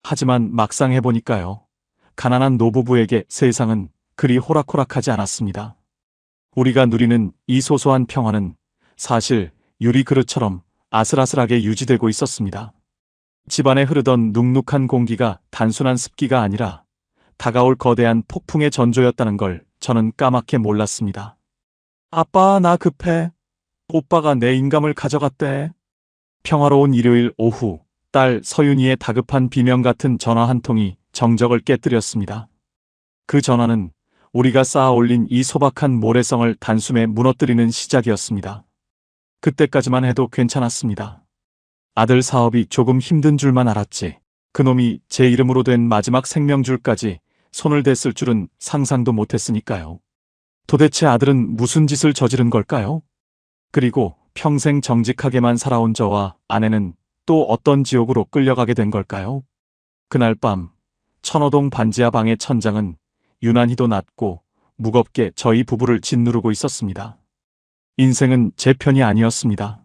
하지만 막상 해보니까요. 가난한 노부부에게 세상은 그리 호락호락하지 않았습니다. 우리가 누리는 이 소소한 평화는 사실 유리그릇처럼 아슬아슬하게 유지되고 있었습니다. 집안에 흐르던 눅눅한 공기가 단순한 습기가 아니라 다가올 거대한 폭풍의 전조였다는 걸 저는 까맣게 몰랐습니다. 아빠, 나 급해. 오빠가 내 인감을 가져갔대. 평화로운 일요일 오후, 딸 서윤이의 다급한 비명 같은 전화 한 통이 정적을 깨뜨렸습니다. 그 전화는 우리가 쌓아 올린 이 소박한 모래성을 단숨에 무너뜨리는 시작이었습니다. 그때까지만 해도 괜찮았습니다. 아들 사업이 조금 힘든 줄만 알았지. 그놈이 제 이름으로 된 마지막 생명줄까지 손을 댔을 줄은 상상도 못했으니까요. 도대체 아들은 무슨 짓을 저지른 걸까요? 그리고 평생 정직하게만 살아온 저와 아내는 또 어떤 지옥으로 끌려가게 된 걸까요? 그날 밤 천호동 반지하 방의 천장은 유난히도 낮고 무겁게 저희 부부를 짓누르고 있었습니다. 인생은 제 편이 아니었습니다.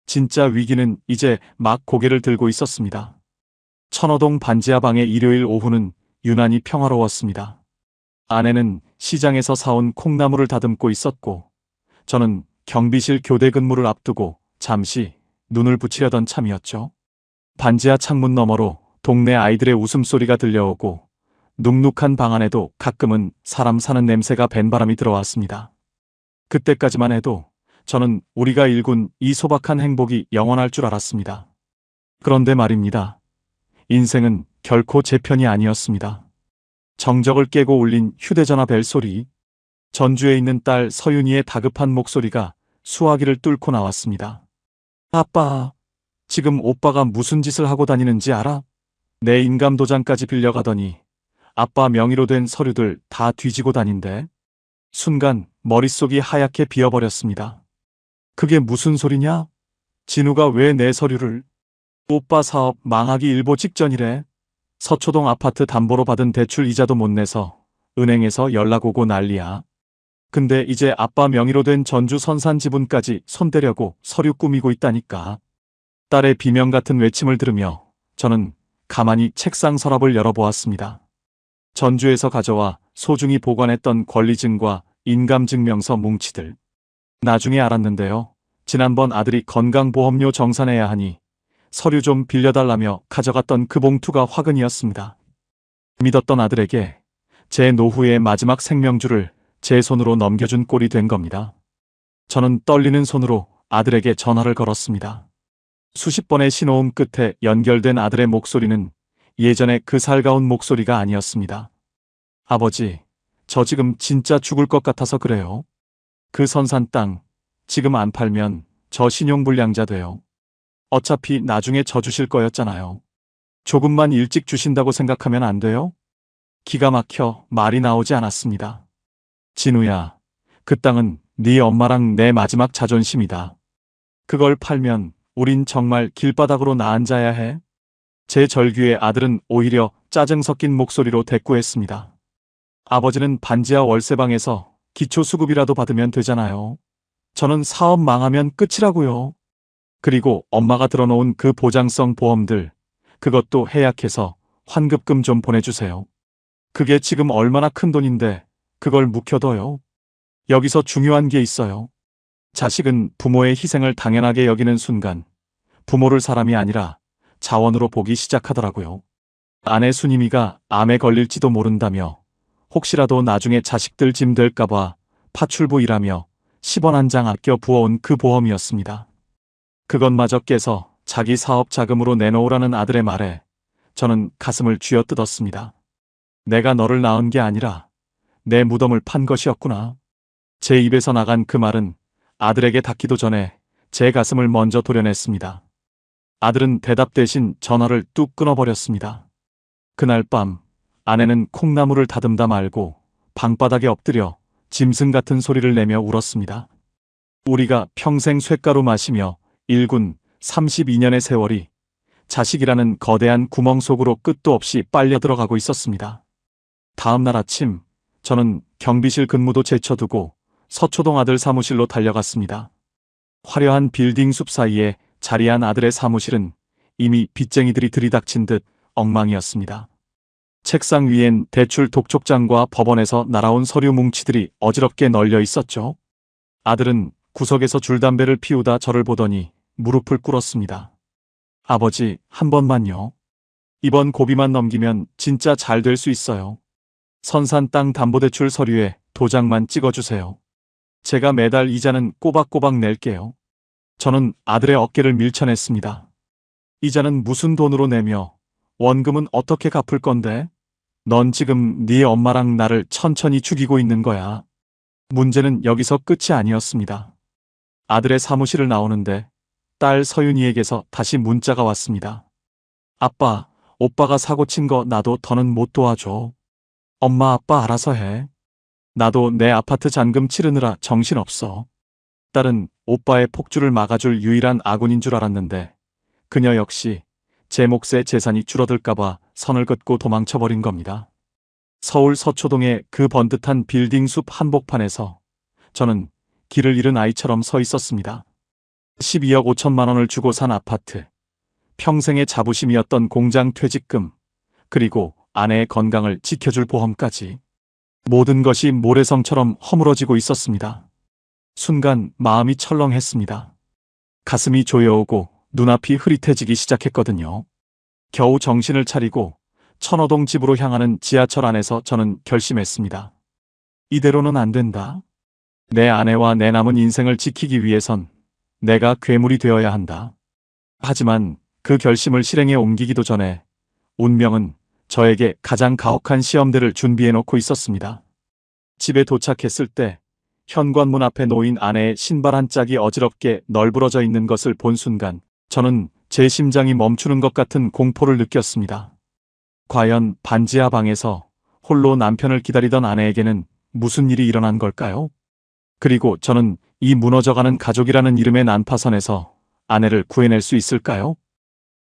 진짜 위기는 이제 막 고개를 들고 있었습니다. 천호동 반지하 방의 일요일 오후는 유난히 평화로웠습니다. 아내는 시장에서 사온 콩나물을 다듬고 있었고 저는 경비실 교대 근무를 앞두고 잠시 눈을 붙이려던 참이었죠. 반지하 창문 너머로 동네 아이들의 웃음소리가 들려오고 눅눅한 방 안에도 가끔은 사람 사는 냄새가 밴바람이 들어왔습니다. 그때까지만 해도 저는 우리가 일군 이 소박한 행복이 영원할 줄 알았습니다. 그런데 말입니다. 인생은 결코 제 편이 아니었습니다. 정적을 깨고 울린 휴대전화 벨소리, 전주에 있는 딸 서윤이의 다급한 목소리가 수화기를 뚫고 나왔습니다. 아빠, 지금 오빠가 무슨 짓을 하고 다니는지 알아? 내 인감도장까지 빌려가더니 아빠 명의로 된 서류들 다 뒤지고 다닌대. 순간 머릿속이 하얗게 비어버렸습니다. 그게 무슨 소리냐? 진우가 왜 내 서류를? 오빠 사업 망하기 일보 직전이래. 서초동 아파트 담보로 받은 대출 이자도 못 내서 은행에서 연락 오고 난리야. 근데 이제 아빠 명의로 된 전주 선산 지분까지 손대려고 서류 꾸미고 있다니까. 딸의 비명 같은 외침을 들으며 저는 가만히 책상 서랍을 열어보았습니다. 전주에서 가져와 소중히 보관했던 권리증과 인감증명서 뭉치들. 나중에 알았는데요. 지난번 아들이 건강보험료 정산해야 하니 서류 좀 빌려달라며 가져갔던 그 봉투가 화근이었습니다. 믿었던 아들에게 제 노후의 마지막 생명줄을 제 손으로 넘겨준 꼴이 된 겁니다. 저는 떨리는 손으로 아들에게 전화를 걸었습니다. 수십 번의 신호음 끝에 연결된 아들의 목소리는 예전의 그 살가운 목소리가 아니었습니다. 아버지, 저 지금 진짜 죽을 것 같아서 그래요. 그 선산 땅, 지금 안 팔면 저 신용불량자 돼요. 어차피 나중에 저 주실 거였잖아요. 조금만 일찍 주신다고 생각하면 안 돼요? 기가 막혀 말이 나오지 않았습니다. 진우야, 그 땅은 네 엄마랑 내 마지막 자존심이다. 그걸 팔면 우린 정말 길바닥으로 나앉아야 해. 제 절규에 아들은 오히려 짜증 섞인 목소리로 대꾸했습니다. 아버지는 반지하 월세방에서 기초수급이라도 받으면 되잖아요. 저는 사업 망하면 끝이라고요. 그리고 엄마가 들어놓은 그 보장성 보험들, 그것도 해약해서 환급금 좀 보내주세요. 그게 지금 얼마나 큰 돈인데 그걸 묵혀둬요. 여기서 중요한 게 있어요. 자식은 부모의 희생을 당연하게 여기는 순간 부모를 사람이 아니라 자원으로 보기 시작하더라고요. 아내 순임이가 암에 걸릴지도 모른다며 혹시라도 나중에 자식들 짐 될까봐 파출부 일하며 10원 한 장 아껴 부어온 그 보험이었습니다. 그것마저 깨서 자기 사업 자금으로 내놓으라는 아들의 말에 저는 가슴을 쥐어뜯었습니다. 내가 너를 낳은 게 아니라 내 무덤을 판 것이었구나. 제 입에서 나간 그 말은 아들에게 닿기도 전에 제 가슴을 먼저 도려냈습니다. 아들은 대답 대신 전화를 뚝 끊어버렸습니다. 그날 밤 아내는 콩나물을 다듬다 말고 방바닥에 엎드려 짐승 같은 소리를 내며 울었습니다. 우리가 평생 쇳가루 마시며 일군 32년의 세월이 자식이라는 거대한 구멍 속으로 끝도 없이 빨려 들어가고 있었습니다. 다음 날 아침, 저는 경비실 근무도 제쳐두고 서초동 아들 사무실로 달려갔습니다. 화려한 빌딩 숲 사이에 자리한 아들의 사무실은 이미 빚쟁이들이 들이닥친 듯 엉망이었습니다. 책상 위엔 대출 독촉장과 법원에서 날아온 서류 뭉치들이 어지럽게 널려 있었죠. 아들은 구석에서 줄담배를 피우다 저를 보더니 무릎을 꿇었습니다. 아버지, 한 번만요. 이번 고비만 넘기면 진짜 잘 될 수 있어요. 선산 땅 담보대출 서류에 도장만 찍어주세요. 제가 매달 이자는 꼬박꼬박 낼게요. 저는 아들의 어깨를 밀쳐냈습니다. 이자는 무슨 돈으로 내며 원금은 어떻게 갚을 건데? 넌 지금 네 엄마랑 나를 천천히 죽이고 있는 거야. 문제는 여기서 끝이 아니었습니다. 아들의 사무실을 나오는데 딸 서윤이에게서 다시 문자가 왔습니다. 아빠, 오빠가 사고 친 거 나도 더는 못 도와줘. 엄마 아빠 알아서 해. 나도 내 아파트 잔금 치르느라 정신없어. 딸은 오빠의 폭주를 막아줄 유일한 아군인 줄 알았는데 그녀 역시 제 몫의 재산이 줄어들까봐 선을 긋고 도망쳐버린 겁니다. 서울 서초동의 그 번듯한 빌딩 숲 한복판에서 저는 길을 잃은 아이처럼 서 있었습니다. 12억 5천만 원을 주고 산 아파트, 평생의 자부심이었던 공장 퇴직금, 그리고 아내의 건강을 지켜줄 보험까지. 모든 것이 모래성처럼 허물어지고 있었습니다. 순간 마음이 철렁했습니다. 가슴이 조여오고 눈앞이 흐릿해지기 시작했거든요. 겨우 정신을 차리고 천호동 집으로 향하는 지하철 안에서 저는 결심했습니다. 이대로는 안 된다. 내 아내와 내 남은 인생을 지키기 위해선 내가 괴물이 되어야 한다. 하지만 그 결심을 실행에 옮기기도 전에 운명은 저에게 가장 가혹한 시험대를 준비해 놓고 있었습니다. 집에 도착했을 때 현관문 앞에 놓인 아내의 신발 한 짝이 어지럽게 널브러져 있는 것을 본 순간 저는 제 심장이 멈추는 것 같은 공포를 느꼈습니다. 과연 반지하 방에서 홀로 남편을 기다리던 아내에게는 무슨 일이 일어난 걸까요? 그리고 저는 이 무너져가는 가족이라는 이름의 난파선에서 아내를 구해낼 수 있을까요?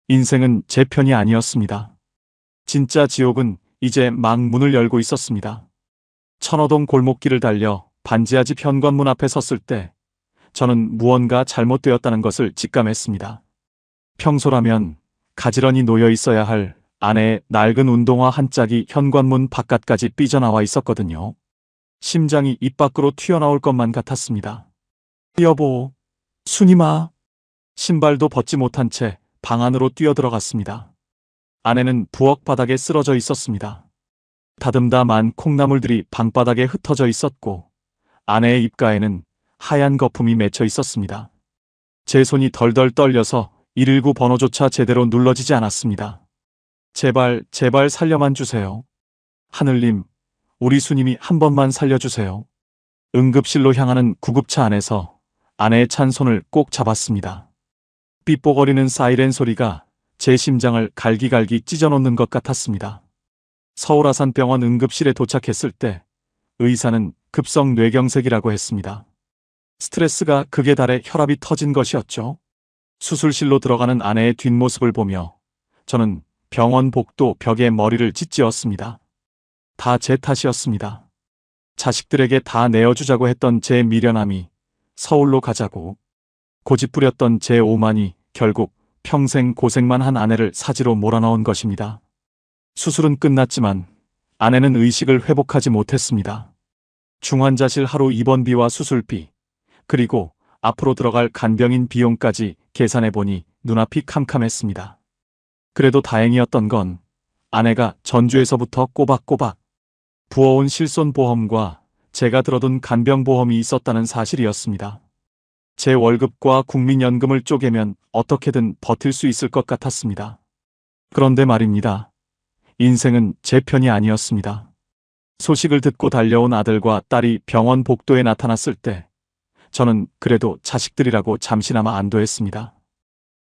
인생은 제 편이 아니었습니다. 진짜 지옥은 이제 막 문을 열고 있었습니다. 천호동 골목길을 달려 반지하 집 현관문 앞에 섰을 때 저는 무언가 잘못되었다는 것을 직감했습니다. 평소라면 가지런히 놓여 있어야 할 아내의 낡은 운동화 한 짝이 현관문 바깥까지 삐져나와 있었거든요. 심장이 입 밖으로 튀어나올 것만 같았습니다. 여보, 순임아. 신발도 벗지 못한 채 방 안으로 뛰어들어갔습니다. 아내는 부엌 바닥에 쓰러져 있었습니다. 다듬다 만 콩나물들이 방바닥에 흩어져 있었고 아내의 입가에는 하얀 거품이 맺혀 있었습니다. 제 손이 덜덜 떨려서 119 번호조차 제대로 눌러지지 않았습니다. 제발, 제발 살려만 주세요. 하늘님, 우리 수님이 한 번만 살려주세요. 응급실로 향하는 구급차 안에서 아내의 찬 손을 꼭 잡았습니다. 삐뽀거리는 사이렌 소리가 제 심장을 갈기갈기 찢어놓는 것 같았습니다. 서울 아산병원 응급실에 도착했을 때 의사는 급성 뇌경색이라고 했습니다. 스트레스가 극에 달해 혈압이 터진 것이었죠. 수술실로 들어가는 아내의 뒷모습을 보며 저는 병원 복도 벽에 머리를 짓지었습니다. 다 제 탓이었습니다. 자식들에게 다 내어주자고 했던 제 미련함이 서울로 가자고 고집부렸던 제 오만이 결국 평생 고생만 한 아내를 사지로 몰아넣은 것입니다. 수술은 끝났지만 아내는 의식을 회복하지 못했습니다. 중환자실 하루 입원비와 수술비, 그리고 앞으로 들어갈 간병인 비용까지 계산해보니 눈앞이 캄캄했습니다. 그래도 다행이었던 건 아내가 전주에서부터 꼬박꼬박 부어온 실손보험과 제가 들어둔 간병보험이 있었다는 사실이었습니다. 제 월급과 국민연금을 쪼개면 어떻게든 버틸 수 있을 것 같았습니다. 그런데 말입니다. 인생은 제 편이 아니었습니다. 소식을 듣고 달려온 아들과 딸이 병원 복도에 나타났을 때 저는 그래도 자식들이라고 잠시나마 안도했습니다.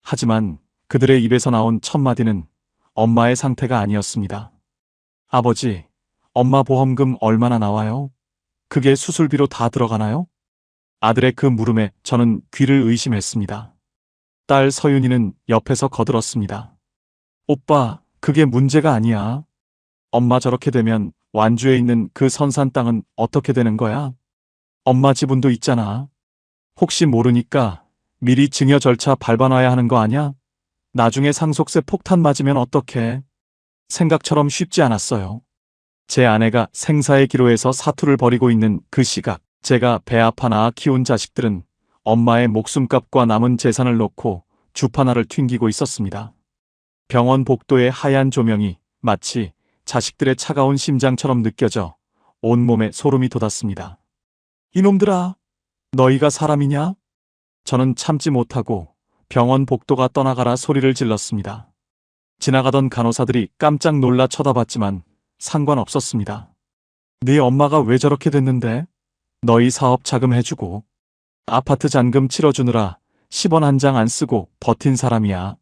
하지만 그들의 입에서 나온 첫 마디는 엄마의 상태가 아니었습니다. 아버지, 엄마 보험금 얼마나 나와요? 그게 수술비로 다 들어가나요? 아들의 그 물음에 저는 귀를 의심했습니다. 딸 서윤이는 옆에서 거들었습니다. 오빠, 그게 문제가 아니야. 엄마 저렇게 되면 완주에 있는 그 선산 땅은 어떻게 되는 거야? 엄마 지분도 있잖아. 혹시 모르니까 미리 증여 절차 밟아놔야 하는 거 아냐? 나중에 상속세 폭탄 맞으면 어떡해? 생각처럼 쉽지 않았어요. 제 아내가 생사의 기로에서 사투를 벌이고 있는 그 시각, 제가 배 아파 낳아 키운 자식들은 엄마의 목숨값과 남은 재산을 놓고 주파나를 튕기고 있었습니다. 병원 복도의 하얀 조명이 마치 자식들의 차가운 심장처럼 느껴져 온몸에 소름이 돋았습니다. 이놈들아, 너희가 사람이냐? 저는 참지 못하고 병원 복도가 떠나가라 소리를 질렀습니다. 지나가던 간호사들이 깜짝 놀라 쳐다봤지만 상관없었습니다. 네 엄마가 왜 저렇게 됐는데? 너희 사업 자금 해주고 아파트 잔금 치러주느라 10원 한 장 안 쓰고 버틴 사람이야.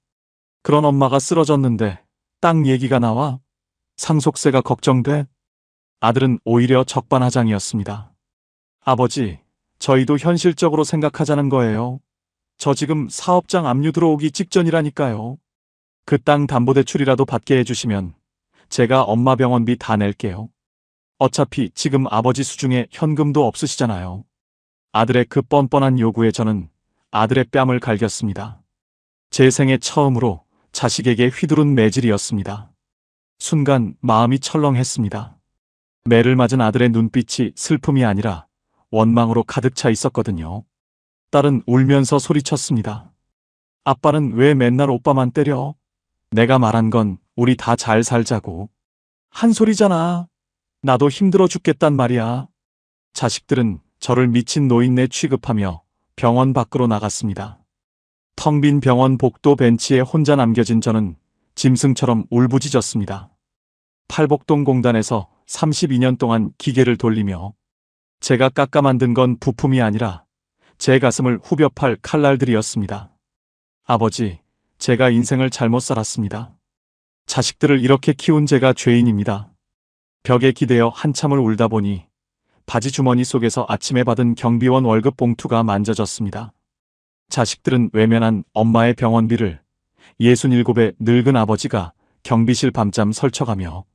그런 엄마가 쓰러졌는데 땅 얘기가 나와? 상속세가 걱정돼? 아들은 오히려 적반하장이었습니다. 아버지, 저희도 현실적으로 생각하자는 거예요. 저 지금 사업장 압류 들어오기 직전이라니까요. 그 땅 담보대출이라도 받게 해주시면 제가 엄마 병원비 다 낼게요. 어차피 지금 아버지 수중에 현금도 없으시잖아요. 아들의 그 뻔뻔한 요구에 저는 아들의 뺨을 갈겼습니다. 제 생애 처음으로 자식에게 휘두른 매질이었습니다. 순간 마음이 철렁했습니다. 매를 맞은 아들의 눈빛이 슬픔이 아니라 원망으로 가득 차 있었거든요. 딸은 울면서 소리쳤습니다. 아빠는 왜 맨날 오빠만 때려? 내가 말한 건 우리 다 잘 살자고. 한 소리잖아. 나도 힘들어 죽겠단 말이야. 자식들은 저를 미친 노인네 취급하며 병원 밖으로 나갔습니다. 텅 빈 병원 복도 벤치에 혼자 남겨진 저는 짐승처럼 울부짖었습니다. 팔복동 공단에서 32년 동안 기계를 돌리며 제가 깎아 만든 건 부품이 아니라 제 가슴을 후벼 팔 칼날들이었습니다. 아버지, 제가 인생을 잘못 살았습니다. 자식들을 이렇게 키운 제가 죄인입니다. 벽에 기대어 한참을 울다 보니 바지 주머니 속에서 아침에 받은 경비원 월급 봉투가 만져졌습니다. 자식들은 외면한 엄마의 병원비를 67의 늙은 아버지가 경비실 밤잠 설쳐가며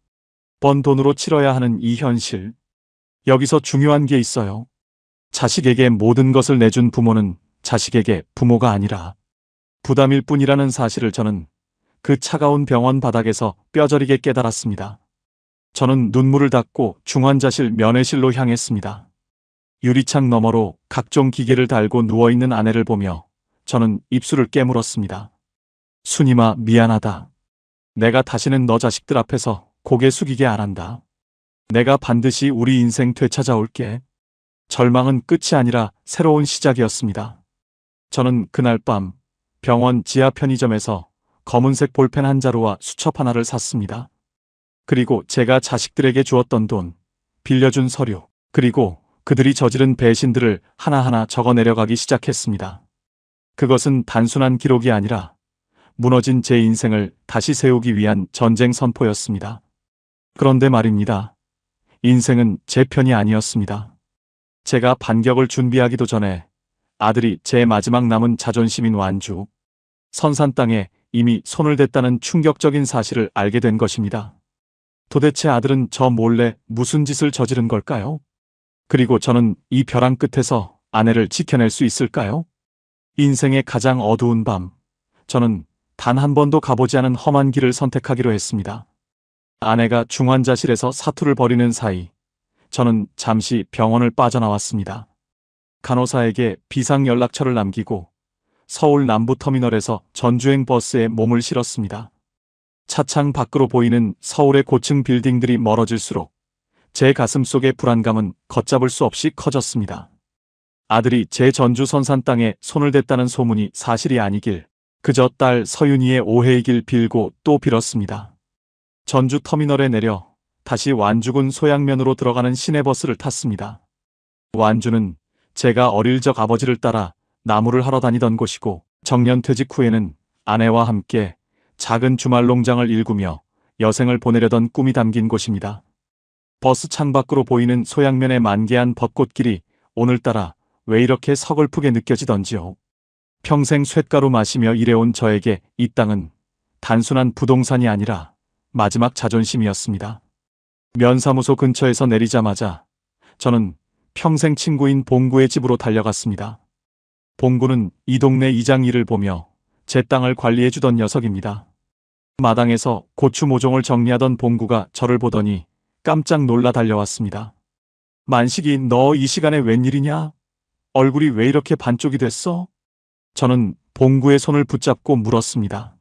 번 돈으로 치러야 하는 이 현실. 여기서 중요한 게 있어요. 자식에게 모든 것을 내준 부모는 자식에게 부모가 아니라 부담일 뿐이라는 사실을 저는 그 차가운 병원 바닥에서 뼈저리게 깨달았습니다. 저는 눈물을 닦고 중환자실 면회실로 향했습니다. 유리창 너머로 각종 기계를 달고 누워있는 아내를 보며 저는 입술을 깨물었습니다. 순임아, 미안하다. 내가 다시는 너 자식들 앞에서 고개 숙이게 안 한다. 내가 반드시 우리 인생 되찾아올게. 절망은 끝이 아니라 새로운 시작이었습니다. 저는 그날 밤 병원 지하 편의점에서 검은색 볼펜 한 자루와 수첩 하나를 샀습니다. 그리고 제가 자식들에게 주었던 돈, 빌려준 서류, 그리고 그들이 저지른 배신들을 하나하나 적어 내려가기 시작했습니다. 그것은 단순한 기록이 아니라 무너진 제 인생을 다시 세우기 위한 전쟁 선포였습니다. 그런데 말입니다. 인생은 제 편이 아니었습니다. 제가 반격을 준비하기도 전에 아들이 제 마지막 남은 자존심인 완주, 선산 땅에 이미 손을 댔다는 충격적인 사실을 알게 된 것입니다. 도대체 아들은 저 몰래 무슨 짓을 저지른 걸까요? 그리고 저는 이 벼랑 끝에서 아내를 지켜낼 수 있을까요? 인생의 가장 어두운 밤, 저는 단 한 번도 가보지 않은 험한 길을 선택하기로 했습니다. 아내가 중환자실에서 사투를 벌이는 사이 저는 잠시 병원을 빠져나왔습니다. 간호사에게 비상 연락처를 남기고 서울 남부터미널에서 전주행 버스에 몸을 실었습니다. 차창 밖으로 보이는 서울의 고층 빌딩들이 멀어질수록 제 가슴 속의 불안감은 걷잡을 수 없이 커졌습니다. 아들이 제 전주 선산 땅에 손을 댔다는 소문이 사실이 아니길, 그저 딸 서윤이의 오해이길 빌고 또 빌었습니다. 전주 터미널에 내려 다시 완주군 소양면으로 들어가는 시내버스를 탔습니다. 완주는 제가 어릴 적 아버지를 따라 나무를 하러 다니던 곳이고, 정년퇴직 후에는 아내와 함께 작은 주말 농장을 일구며 여생을 보내려던 꿈이 담긴 곳입니다. 버스 창밖으로 보이는 소양면의 만개한 벚꽃길이 오늘따라 왜 이렇게 서글프게 느껴지던지요. 평생 쇳가루 마시며 일해온 저에게 이 땅은 단순한 부동산이 아니라 마지막 자존심이었습니다. 면사무소 근처에서 내리자마자 저는 평생 친구인 봉구의 집으로 달려갔습니다. 봉구는 이 동네 이장 일을 보며 제 땅을 관리해주던 녀석입니다. 마당에서 고추 모종을 정리하던 봉구가 저를 보더니 깜짝 놀라 달려왔습니다. 만식이, 너 이 시간에 웬일이냐? 얼굴이 왜 이렇게 반쪽이 됐어? 저는 봉구의 손을 붙잡고 물었습니다.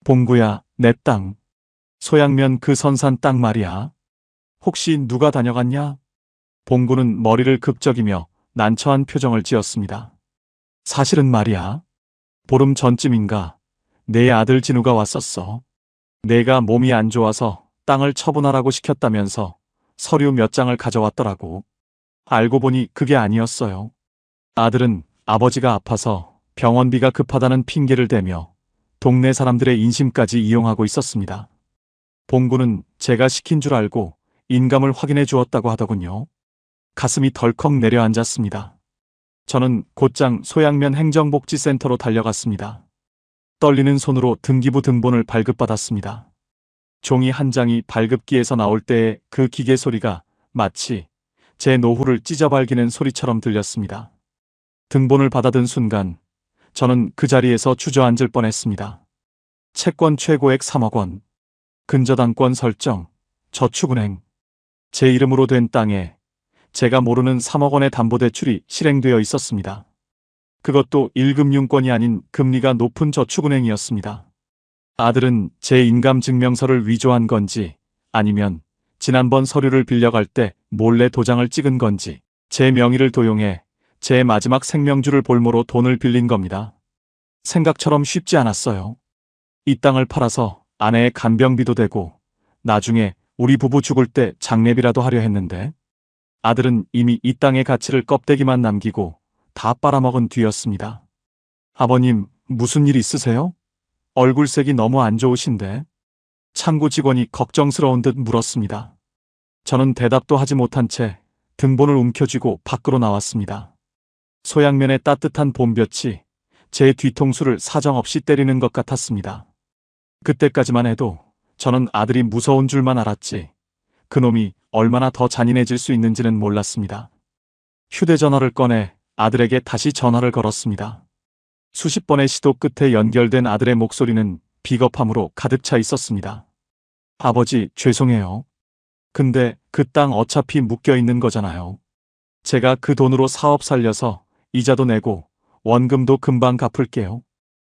봉구야, 내 땅. 소양면 그 선산 땅 말이야. 혹시 누가 다녀갔냐? 봉구는 머리를 극적이며 난처한 표정을 지었습니다. 사실은 말이야. 보름 전쯤인가 내 아들 진우가 왔었어. 내가 몸이 안 좋아서 땅을 처분하라고 시켰다면서 서류 몇 장을 가져왔더라고. 알고 보니 그게 아니었어요. 아들은 아버지가 아파서 병원비가 급하다는 핑계를 대며 동네 사람들의 인심까지 이용하고 있었습니다. 봉구는 제가 시킨 줄 알고 인감을 확인해 주었다고 하더군요. 가슴이 덜컥 내려앉았습니다. 저는 곧장 소양면 행정복지센터로 달려갔습니다. 떨리는 손으로 등기부 등본을 발급받았습니다. 종이 한 장이 발급기에서 나올 때의 그 기계 소리가 마치 제 노후를 찢어발기는 소리처럼 들렸습니다. 등본을 받아든 순간 저는 그 자리에서 주저앉을 뻔했습니다. 채권 최고액 3억 원, 근저당권 설정, 저축은행, 제 이름으로 된 땅에 제가 모르는 3억 원의 담보대출이 실행되어 있었습니다. 그것도 1금융권이 아닌 금리가 높은 저축은행이었습니다. 아들은 제 인감증명서를 위조한 건지 아니면 지난번 서류를 빌려갈 때 몰래 도장을 찍은 건지 제 명의를 도용해 제 마지막 생명줄을 볼모로 돈을 빌린 겁니다. 생각처럼 쉽지 않았어요. 이 땅을 팔아서 아내의 간병비도 되고 나중에 우리 부부 죽을 때 장례비라도 하려 했는데 아들은 이미 이 땅의 가치를 껍데기만 남기고 다 빨아먹은 뒤였습니다. 아버님, 무슨 일 있으세요? 얼굴색이 너무 안 좋으신데? 창구 직원이 걱정스러운 듯 물었습니다. 저는 대답도 하지 못한 채 등본을 움켜쥐고 밖으로 나왔습니다. 소양면의 따뜻한 봄볕이 제 뒤통수를 사정없이 때리는 것 같았습니다. 그때까지만 해도 저는 아들이 무서운 줄만 알았지 그놈이 얼마나 더 잔인해질 수 있는지는 몰랐습니다. 휴대전화를 꺼내 아들에게 다시 전화를 걸었습니다. 수십 번의 시도 끝에 연결된 아들의 목소리는 비겁함으로 가득 차 있었습니다. 아버지, 죄송해요. 근데 그 땅 어차피 묶여 있는 거잖아요. 제가 그 돈으로 사업 살려서 이자도 내고 원금도 금방 갚을게요.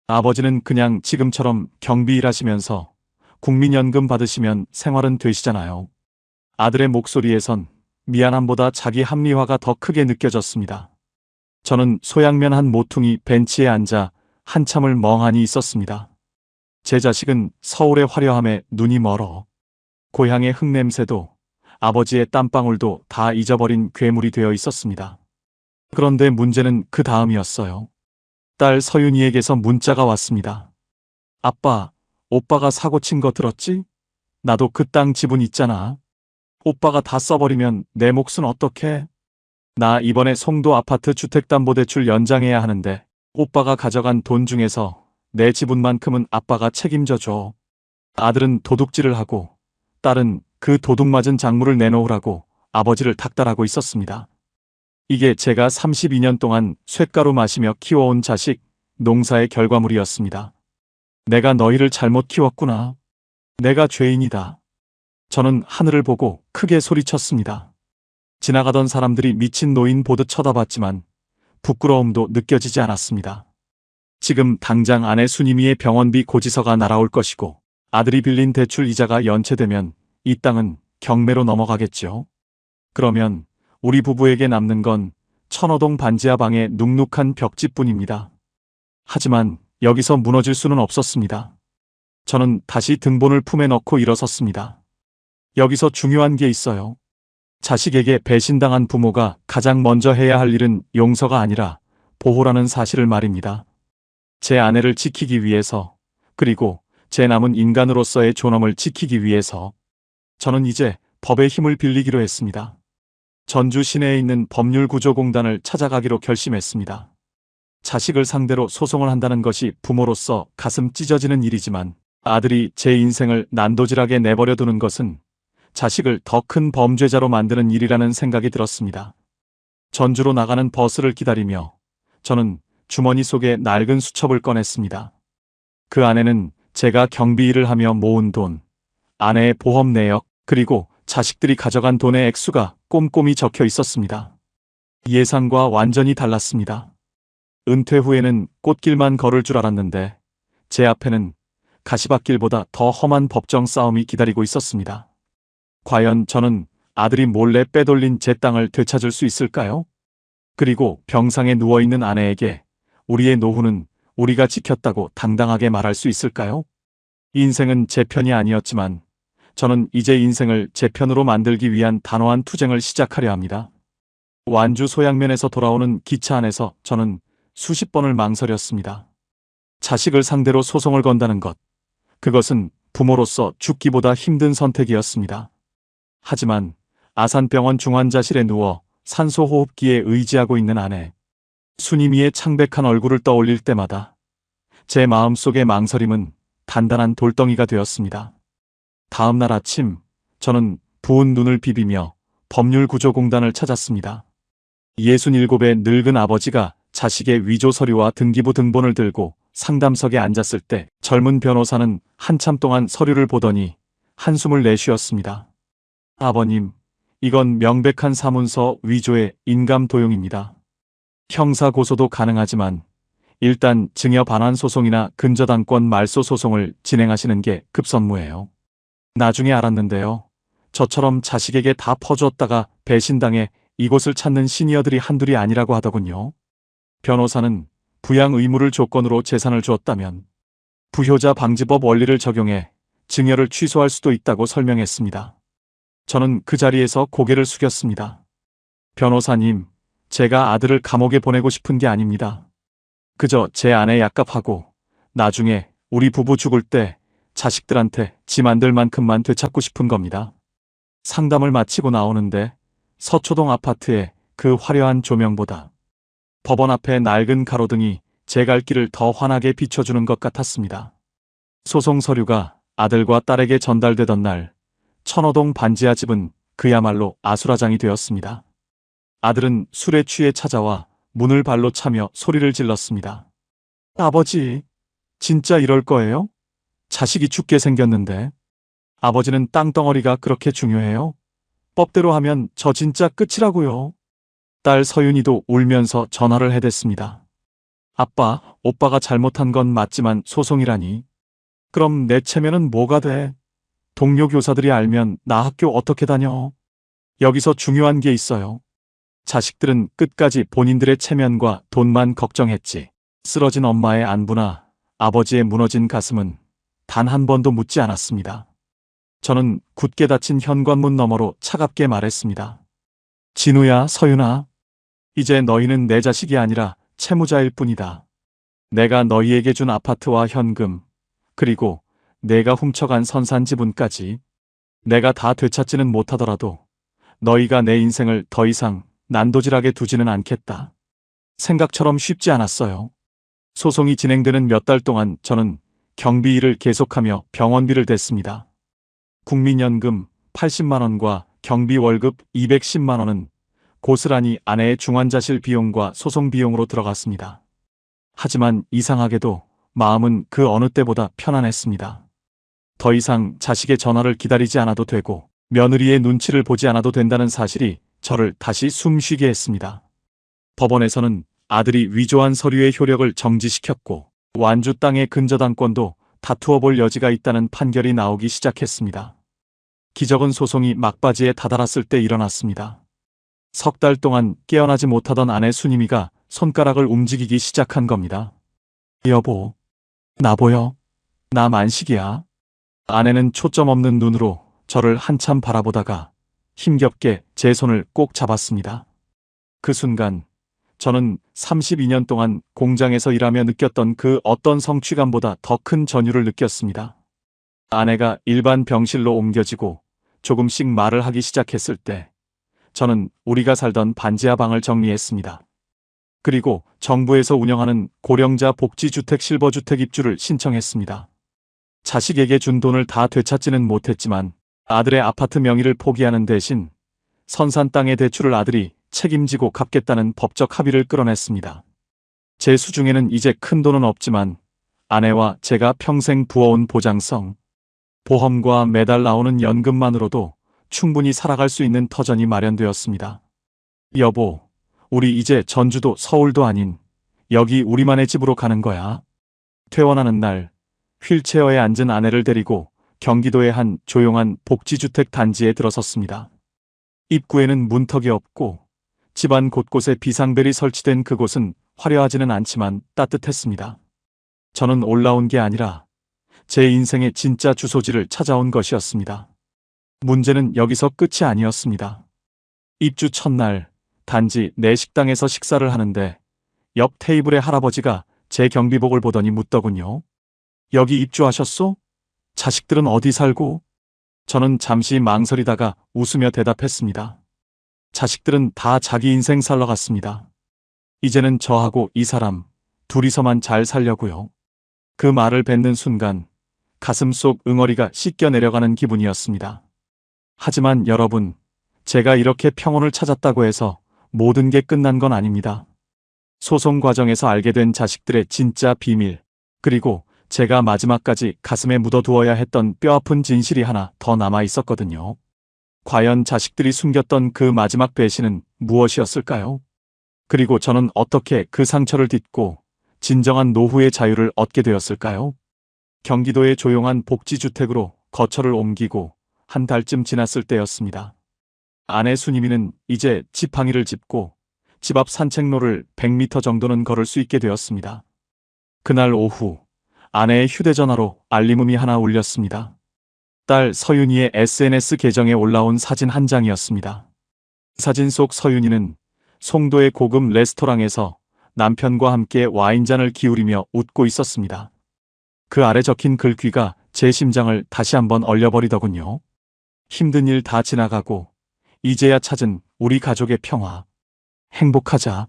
아버지는 그냥 지금처럼 경비 일하시면서 국민연금 받으시면 생활은 되시잖아요. 아들의 목소리에선 미안함보다 자기 합리화가 더 크게 느껴졌습니다. 저는 소양면 한 모퉁이 벤치에 앉아 한참을 멍하니 있었습니다. 제 자식은 서울의 화려함에 눈이 멀어 고향의 흙냄새도 아버지의 땀방울도 다 잊어버린 괴물이 되어 있었습니다. 그런데 문제는 그 다음이었어요. 딸 서윤이에게서 문자가 왔습니다. 아빠, 오빠가 사고 친 거 들었지? 나도 그 땅 지분 있잖아. 오빠가 다 써버리면 내 몫은 어떡해? 나 이번에 송도 아파트 주택담보대출 연장해야 하는데 오빠가 가져간 돈 중에서 내 지분만큼은 아빠가 책임져 줘. 아들은 도둑질을 하고 딸은 그 도둑 맞은 작물을 내놓으라고 아버지를 닥달하고 있었습니다. 이게 제가 32년 동안 쇳가루 마시며 키워온 자식, 농사의 결과물이었습니다. 내가 너희를 잘못 키웠구나. 내가 죄인이다. 저는 하늘을 보고 크게 소리쳤습니다. 지나가던 사람들이 미친 노인 보듯 쳐다봤지만 부끄러움도 느껴지지 않았습니다. 지금 당장 아내 순임이의 병원비 고지서가 날아올 것이고 아들이 빌린 대출 이자가 연체되면 이 땅은 경매로 넘어가겠죠. 그러면 우리 부부에게 남는 건 천호동 반지하 방의 눅눅한 벽지뿐입니다. 하지만 여기서 무너질 수는 없었습니다. 저는 다시 등본을 품에 넣고 일어섰습니다. 여기서 중요한 게 있어요. 자식에게 배신당한 부모가 가장 먼저 해야 할 일은 용서가 아니라 보호라는 사실을 말입니다. 제 아내를 지키기 위해서, 그리고 제 남은 인간으로서의 존엄을 지키기 위해서 저는 이제 법의 힘을 빌리기로 했습니다. 전주 시내에 있는 법률구조공단을 찾아가기로 결심했습니다. 자식을 상대로 소송을 한다는 것이 부모로서 가슴 찢어지는 일이지만 아들이 제 인생을 난도질하게 내버려 두는 것은 자식을 더 큰 범죄자로 만드는 일이라는 생각이 들었습니다. 전주로 나가는 버스를 기다리며 저는 주머니 속에 낡은 수첩을 꺼냈습니다. 그 안에는 제가 경비 일을 하며 모은 돈, 아내의 보험 내역, 그리고 자식들이 가져간 돈의 액수가 꼼꼼히 적혀 있었습니다. 예상과 완전히 달랐습니다. 은퇴 후에는 꽃길만 걸을 줄 알았는데 제 앞에는 가시밭길보다 더 험한 법정 싸움이 기다리고 있었습니다. 과연 저는 아들이 몰래 빼돌린 제 땅을 되찾을 수 있을까요? 그리고 병상에 누워있는 아내에게 우리의 노후는 우리가 지켰다고 당당하게 말할 수 있을까요? 인생은 제 편이 아니었지만 저는 이제 인생을 제 편으로 만들기 위한 단호한 투쟁을 시작하려 합니다. 완주 소양면에서 돌아오는 기차 안에서 저는 수십 번을 망설였습니다. 자식을 상대로 소송을 건다는 것, 그것은 부모로서 죽기보다 힘든 선택이었습니다. 하지만 아산병원 중환자실에 누워 산소호흡기에 의지하고 있는 아내, 순이미의 창백한 얼굴을 떠올릴 때마다 제 마음속의 망설임은 단단한 돌덩이가 되었습니다. 다음 날 아침, 저는 부은 눈을 비비며 법률구조공단을 찾았습니다. 67의 늙은 아버지가 자식의 위조 서류와 등기부 등본을 들고 상담석에 앉았을 때 젊은 변호사는 한참 동안 서류를 보더니 한숨을 내쉬었습니다. 아버님, 이건 명백한 사문서 위조의 인감 도용입니다. 형사 고소도 가능하지만 일단 증여 반환 소송이나 근저당권 말소 소송을 진행하시는 게 급선무예요. 나중에 알았는데요. 저처럼 자식에게 다 퍼주었다가 배신당해 이곳을 찾는 시니어들이 한둘이 아니라고 하더군요. 변호사는 부양 의무를 조건으로 재산을 주었다면 부효자 방지법 원리를 적용해 증여를 취소할 수도 있다고 설명했습니다. 저는 그 자리에서 고개를 숙였습니다. 변호사님, 제가 아들을 감옥에 보내고 싶은 게 아닙니다. 그저 제 아내 약값하고 나중에 우리 부부 죽을 때 자식들한테 지 만들 만큼만 되찾고 싶은 겁니다. 상담을 마치고 나오는데 서초동 아파트의 그 화려한 조명보다 법원 앞에 낡은 가로등이 제 갈 길을 더 환하게 비춰주는 것 같았습니다. 소송 서류가 아들과 딸에게 전달되던 날, 천호동 반지하 집은 그야말로 아수라장이 되었습니다. 아들은 술에 취해 찾아와 문을 발로 차며 소리를 질렀습니다. 아버지, 진짜 이럴 거예요? 자식이 죽게 생겼는데. 아버지는 땅덩어리가 그렇게 중요해요? 법대로 하면 저 진짜 끝이라고요. 딸 서윤이도 울면서 전화를 해댔습니다. 아빠, 오빠가 잘못한 건 맞지만 소송이라니. 그럼 내 체면은 뭐가 돼? 동료 교사들이 알면 나 학교 어떻게 다녀? 여기서 중요한 게 있어요. 자식들은 끝까지 본인들의 체면과 돈만 걱정했지. 쓰러진 엄마의 안부나 아버지의 무너진 가슴은 단 한 번도 묻지 않았습니다. 저는 굳게 닫힌 현관문 너머로 차갑게 말했습니다. 진우야, 서윤아. 이제 너희는 내 자식이 아니라 채무자일 뿐이다. 내가 너희에게 준 아파트와 현금, 그리고 내가 훔쳐간 선산지분까지 내가 다 되찾지는 못하더라도 너희가 내 인생을 더 이상 난도질하게 두지는 않겠다. 생각처럼 쉽지 않았어요. 소송이 진행되는 몇 달 동안 저는 경비 일을 계속하며 병원비를 댔습니다. 국민연금 80만 원과 경비 월급 210만 원은 고스란히 아내의 중환자실 비용과 소송 비용으로 들어갔습니다. 하지만 이상하게도 마음은 그 어느 때보다 편안했습니다. 더 이상 자식의 전화를 기다리지 않아도 되고 며느리의 눈치를 보지 않아도 된다는 사실이 저를 다시 숨쉬게 했습니다. 법원에서는 아들이 위조한 서류의 효력을 정지시켰고 완주 땅의 근저당권도 다투어 볼 여지가 있다는 판결이 나오기 시작했습니다. 기적은 소송이 막바지에 다다랐을 때 일어났습니다. 석 달 동안 깨어나지 못하던 아내 순이미가 손가락을 움직이기 시작한 겁니다. 여보, 나 보여? 나 만식이야. 아내는 초점 없는 눈으로 저를 한참 바라보다가 힘겹게 제 손을 꼭 잡았습니다. 그 순간 저는 32년 동안 공장에서 일하며 느꼈던 그 어떤 성취감보다 더 큰 전율을 느꼈습니다. 아내가 일반 병실로 옮겨지고 조금씩 말을 하기 시작했을 때 저는 우리가 살던 반지하 방을 정리했습니다. 그리고 정부에서 운영하는 고령자 복지주택 실버주택 입주를 신청했습니다. 자식에게 준 돈을 다 되찾지는 못했지만 아들의 아파트 명의를 포기하는 대신 선산 땅의 대출을 아들이 책임지고 갚겠다는 법적 합의를 끌어냈습니다. 제 수중에는 이제 큰 돈은 없지만 아내와 제가 평생 부어온 보장성, 보험과 매달 나오는 연금만으로도 충분히 살아갈 수 있는 터전이 마련되었습니다. 여보, 우리 이제 전주도 서울도 아닌 여기 우리만의 집으로 가는 거야. 퇴원하는 날 휠체어에 앉은 아내를 데리고 경기도의 한 조용한 복지주택 단지에 들어섰습니다. 입구에는 문턱이 없고 집안 곳곳에 비상벨이 설치된 그곳은 화려하지는 않지만 따뜻했습니다. 저는 올라온 게 아니라 제 인생의 진짜 주소지를 찾아온 것이었습니다. 문제는 여기서 끝이 아니었습니다. 입주 첫날 단지 내 식당에서 식사를 하는데 옆 테이블의 할아버지가 제 경비복을 보더니 묻더군요. 여기 입주하셨소? 자식들은 어디 살고? 저는 잠시 망설이다가 웃으며 대답했습니다. 자식들은 다 자기 인생 살러 갔습니다. 이제는 저하고 이 사람 둘이서만 잘 살려고요. 그 말을 뱉는 순간 가슴 속 응어리가 씻겨 내려가는 기분이었습니다. 하지만 여러분, 제가 이렇게 평온을 찾았다고 해서 모든 게 끝난 건 아닙니다. 소송 과정에서 알게 된 자식들의 진짜 비밀, 그리고 제가 마지막까지 가슴에 묻어두어야 했던 뼈아픈 진실이 하나 더 남아 있었거든요. 과연 자식들이 숨겼던 그 마지막 배신은 무엇이었을까요? 그리고 저는 어떻게 그 상처를 딛고 진정한 노후의 자유를 얻게 되었을까요? 경기도의 조용한 복지주택으로 거처를 옮기고 한 달쯤 지났을 때였습니다. 아내 순이미는 이제 지팡이를 짚고 집 앞 산책로를 100m 정도는 걸을 수 있게 되었습니다. 그날 오후 아내의 휴대전화로 알림음이 하나 울렸습니다. 딸 서윤이의 SNS 계정에 올라온 사진 한 장이었습니다. 사진 속 서윤이는 송도의 고급 레스토랑에서 남편과 함께 와인잔을 기울이며 웃고 있었습니다. 그 아래 적힌 글귀가 제 심장을 다시 한번 얼려버리더군요. 힘든 일 다 지나가고 이제야 찾은 우리 가족의 평화. 행복하자.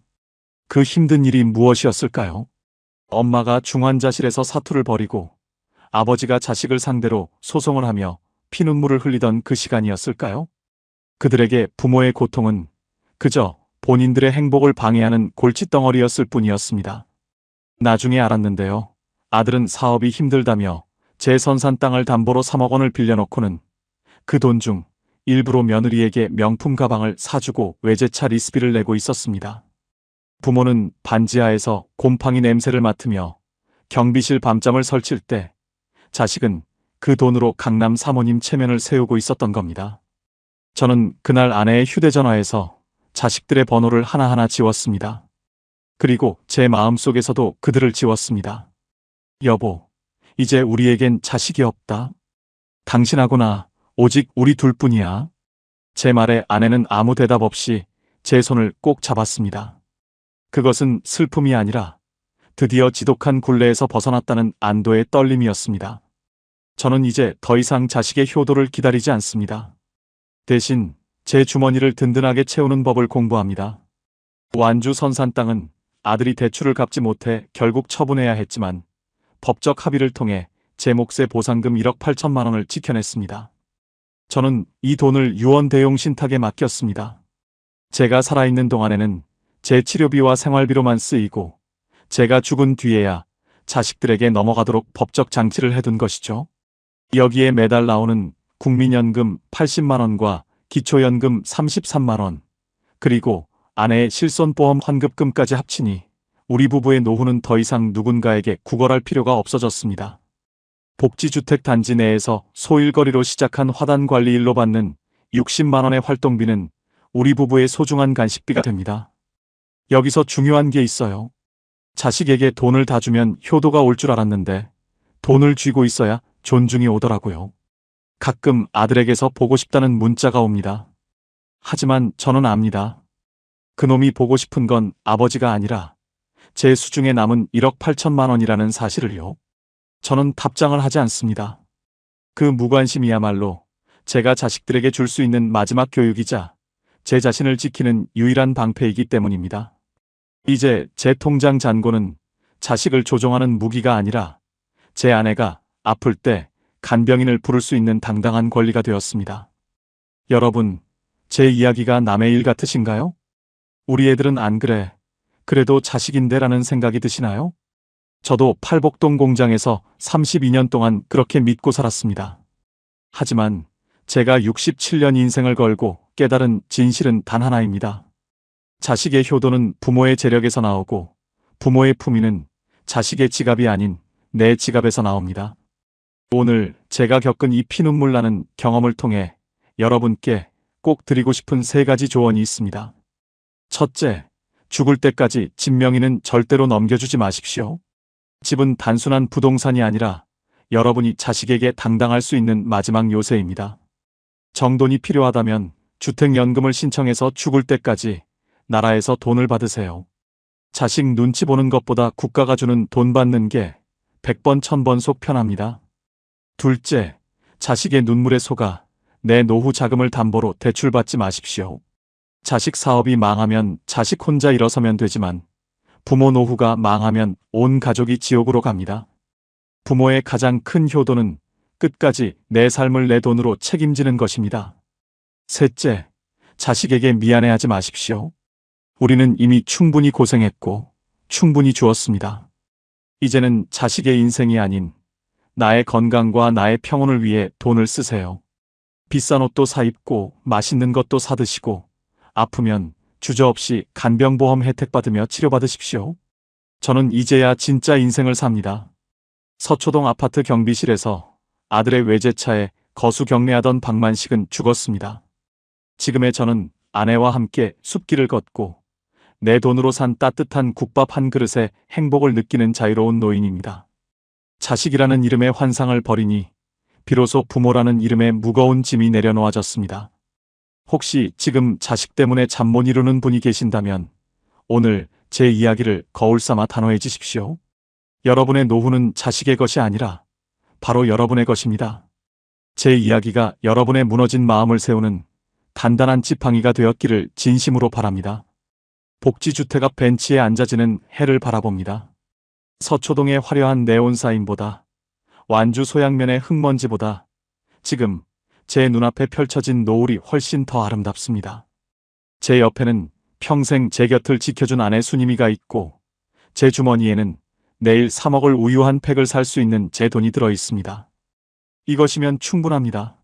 그 힘든 일이 무엇이었을까요? 엄마가 중환자실에서 사투를 벌이고 아버지가 자식을 상대로 소송을 하며 피눈물을 흘리던 그 시간이었을까요? 그들에게 부모의 고통은 그저 본인들의 행복을 방해하는 골칫덩어리였을 뿐이었습니다. 나중에 알았는데요. 아들은 사업이 힘들다며 제 선산 땅을 담보로 3억 원을 빌려놓고는 그 돈 중 일부로 며느리에게 명품 가방을 사주고 외제차 리스비를 내고 있었습니다. 부모는 반지하에서 곰팡이 냄새를 맡으며 경비실 밤잠을 설칠 때 자식은 그 돈으로 강남 사모님 체면을 세우고 있었던 겁니다. 저는 그날 아내의 휴대전화에서 자식들의 번호를 하나하나 지웠습니다. 그리고 제 마음속에서도 그들을 지웠습니다. 여보, 이제 우리에겐 자식이 없다. 당신하고 나 오직 우리 둘뿐이야. 제 말에 아내는 아무 대답 없이 제 손을 꼭 잡았습니다. 그것은 슬픔이 아니라 드디어 지독한 굴레에서 벗어났다는 안도의 떨림이었습니다. 저는 이제 더 이상 자식의 효도를 기다리지 않습니다. 대신 제 주머니를 든든하게 채우는 법을 공부합니다. 완주 선산 땅은 아들이 대출을 갚지 못해 결국 처분해야 했지만 법적 합의를 통해 제 몫의 보상금 1억 8천만 원을 지켜냈습니다. 저는 이 돈을 유언 대용 신탁에 맡겼습니다. 제가 살아있는 동안에는 제 치료비와 생활비로만 쓰이고 제가 죽은 뒤에야 자식들에게 넘어가도록 법적 장치를 해둔 것이죠. 여기에 매달 나오는 국민연금 80만 원과 기초연금 33만 원, 그리고 아내의 실손보험 환급금까지 합치니 우리 부부의 노후는 더 이상 누군가에게 구걸할 필요가 없어졌습니다. 복지주택 단지 내에서 소일거리로 시작한 화단 관리 일로 받는 60만 원의 활동비는 우리 부부의 소중한 간식비가 됩니다. 여기서 중요한 게 있어요. 자식에게 돈을 다 주면 효도가 올 줄 알았는데 돈을 쥐고 있어야 존중이 오더라고요. 가끔 아들에게서 보고 싶다는 문자가 옵니다. 하지만 저는 압니다. 그놈이 보고 싶은 건 아버지가 아니라 제 수중에 남은 1억 8천만 원이라는 사실을요. 저는 답장을 하지 않습니다. 그 무관심이야말로 제가 자식들에게 줄 수 있는 마지막 교육이자 제 자신을 지키는 유일한 방패이기 때문입니다. 이제 제 통장 잔고는 자식을 조종하는 무기가 아니라 제 아내가 아플 때 간병인을 부를 수 있는 당당한 권리가 되었습니다. 여러분, 제 이야기가 남의 일 같으신가요? 우리 애들은 안 그래. 그래도 자식인데라는 생각이 드시나요? 저도 팔복동 공장에서 32년 동안 그렇게 믿고 살았습니다. 하지만 제가 67년 인생을 걸고 깨달은 진실은 단 하나입니다. 자식의 효도는 부모의 재력에서 나오고 부모의 품위는 자식의 지갑이 아닌 내 지갑에서 나옵니다. 오늘 제가 겪은 이 피눈물 나는 경험을 통해 여러분께 꼭 드리고 싶은 3가지 조언이 있습니다. 첫째, 죽을 때까지 집 명의는 절대로 넘겨주지 마십시오. 집은 단순한 부동산이 아니라 여러분이 자식에게 당당할 수 있는 마지막 요새입니다. 정돈이 필요하다면 주택연금을 신청해서 죽을 때까지 나라에서 돈을 받으세요. 자식 눈치 보는 것보다 국가가 주는 돈 받는 게 100번 1000번 속 편합니다. 둘째, 자식의 눈물에 속아 내 노후 자금을 담보로 대출받지 마십시오. 자식 사업이 망하면 자식 혼자 일어서면 되지만 부모 노후가 망하면 온 가족이 지옥으로 갑니다. 부모의 가장 큰 효도는 끝까지 내 삶을 내 돈으로 책임지는 것입니다. 셋째, 자식에게 미안해하지 마십시오. 우리는 이미 충분히 고생했고 충분히 주었습니다. 이제는 자식의 인생이 아닌 나의 건강과 나의 평온을 위해 돈을 쓰세요. 비싼 옷도 사 입고 맛있는 것도 사 드시고 아프면 주저없이 간병보험 혜택 받으며 치료받으십시오. 저는 이제야 진짜 인생을 삽니다. 서초동 아파트 경비실에서 아들의 외제차에 거수 경례하던 박만식은 죽었습니다. 지금의 저는 아내와 함께 숲길을 걷고 내 돈으로 산 따뜻한 국밥 한 그릇에 행복을 느끼는 자유로운 노인입니다. 자식이라는 이름의 환상을 버리니 비로소 부모라는 이름의 무거운 짐이 내려놓아졌습니다. 혹시 지금 자식 때문에 잠 못 이루는 분이 계신다면 오늘 제 이야기를 거울 삼아 단호해지십시오. 여러분의 노후는 자식의 것이 아니라 바로 여러분의 것입니다. 제 이야기가 여러분의 무너진 마음을 세우는 단단한 지팡이가 되었기를 진심으로 바랍니다. 복지주택 앞 벤치에 앉아지는 해를 바라봅니다. 서초동의 화려한 네온사인보다 완주 소양면의 흙먼지보다 지금 제 눈앞에 펼쳐진 노을이 훨씬 더 아름답습니다. 제 옆에는 평생 제 곁을 지켜준 아내 순임이가 있고 제 주머니에는 내일 3억을 우유 한 팩을 살 수 있는 제 돈이 들어 있습니다. 이것이면 충분합니다.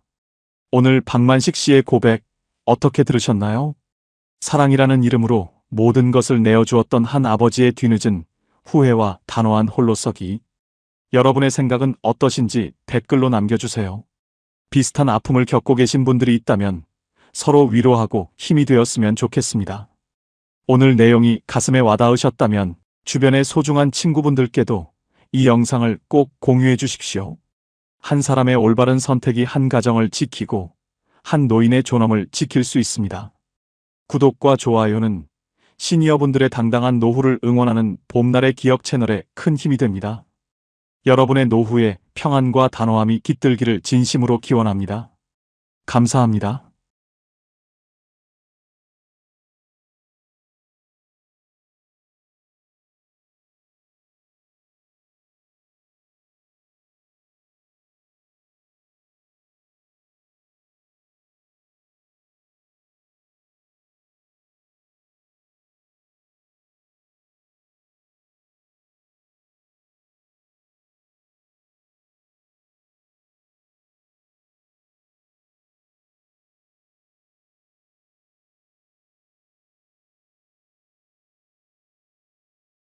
오늘 박만식 씨의 고백 어떻게 들으셨나요? 사랑이라는 이름으로 모든 것을 내어주었던 한 아버지의 뒤늦은 후회와 단호한 홀로서기. 여러분의 생각은 어떠신지 댓글로 남겨주세요. 비슷한 아픔을 겪고 계신 분들이 있다면 서로 위로하고 힘이 되었으면 좋겠습니다. 오늘 내용이 가슴에 와닿으셨다면 주변의 소중한 친구분들께도 이 영상을 꼭 공유해 주십시오. 한 사람의 올바른 선택이 한 가정을 지키고 한 노인의 존엄을 지킬 수 있습니다. 구독과 좋아요는 시니어분들의 당당한 노후를 응원하는 봄날의 기억 채널에 큰 힘이 됩니다. 여러분의 노후에 평안과 단호함이 깃들기를 진심으로 기원합니다. 감사합니다.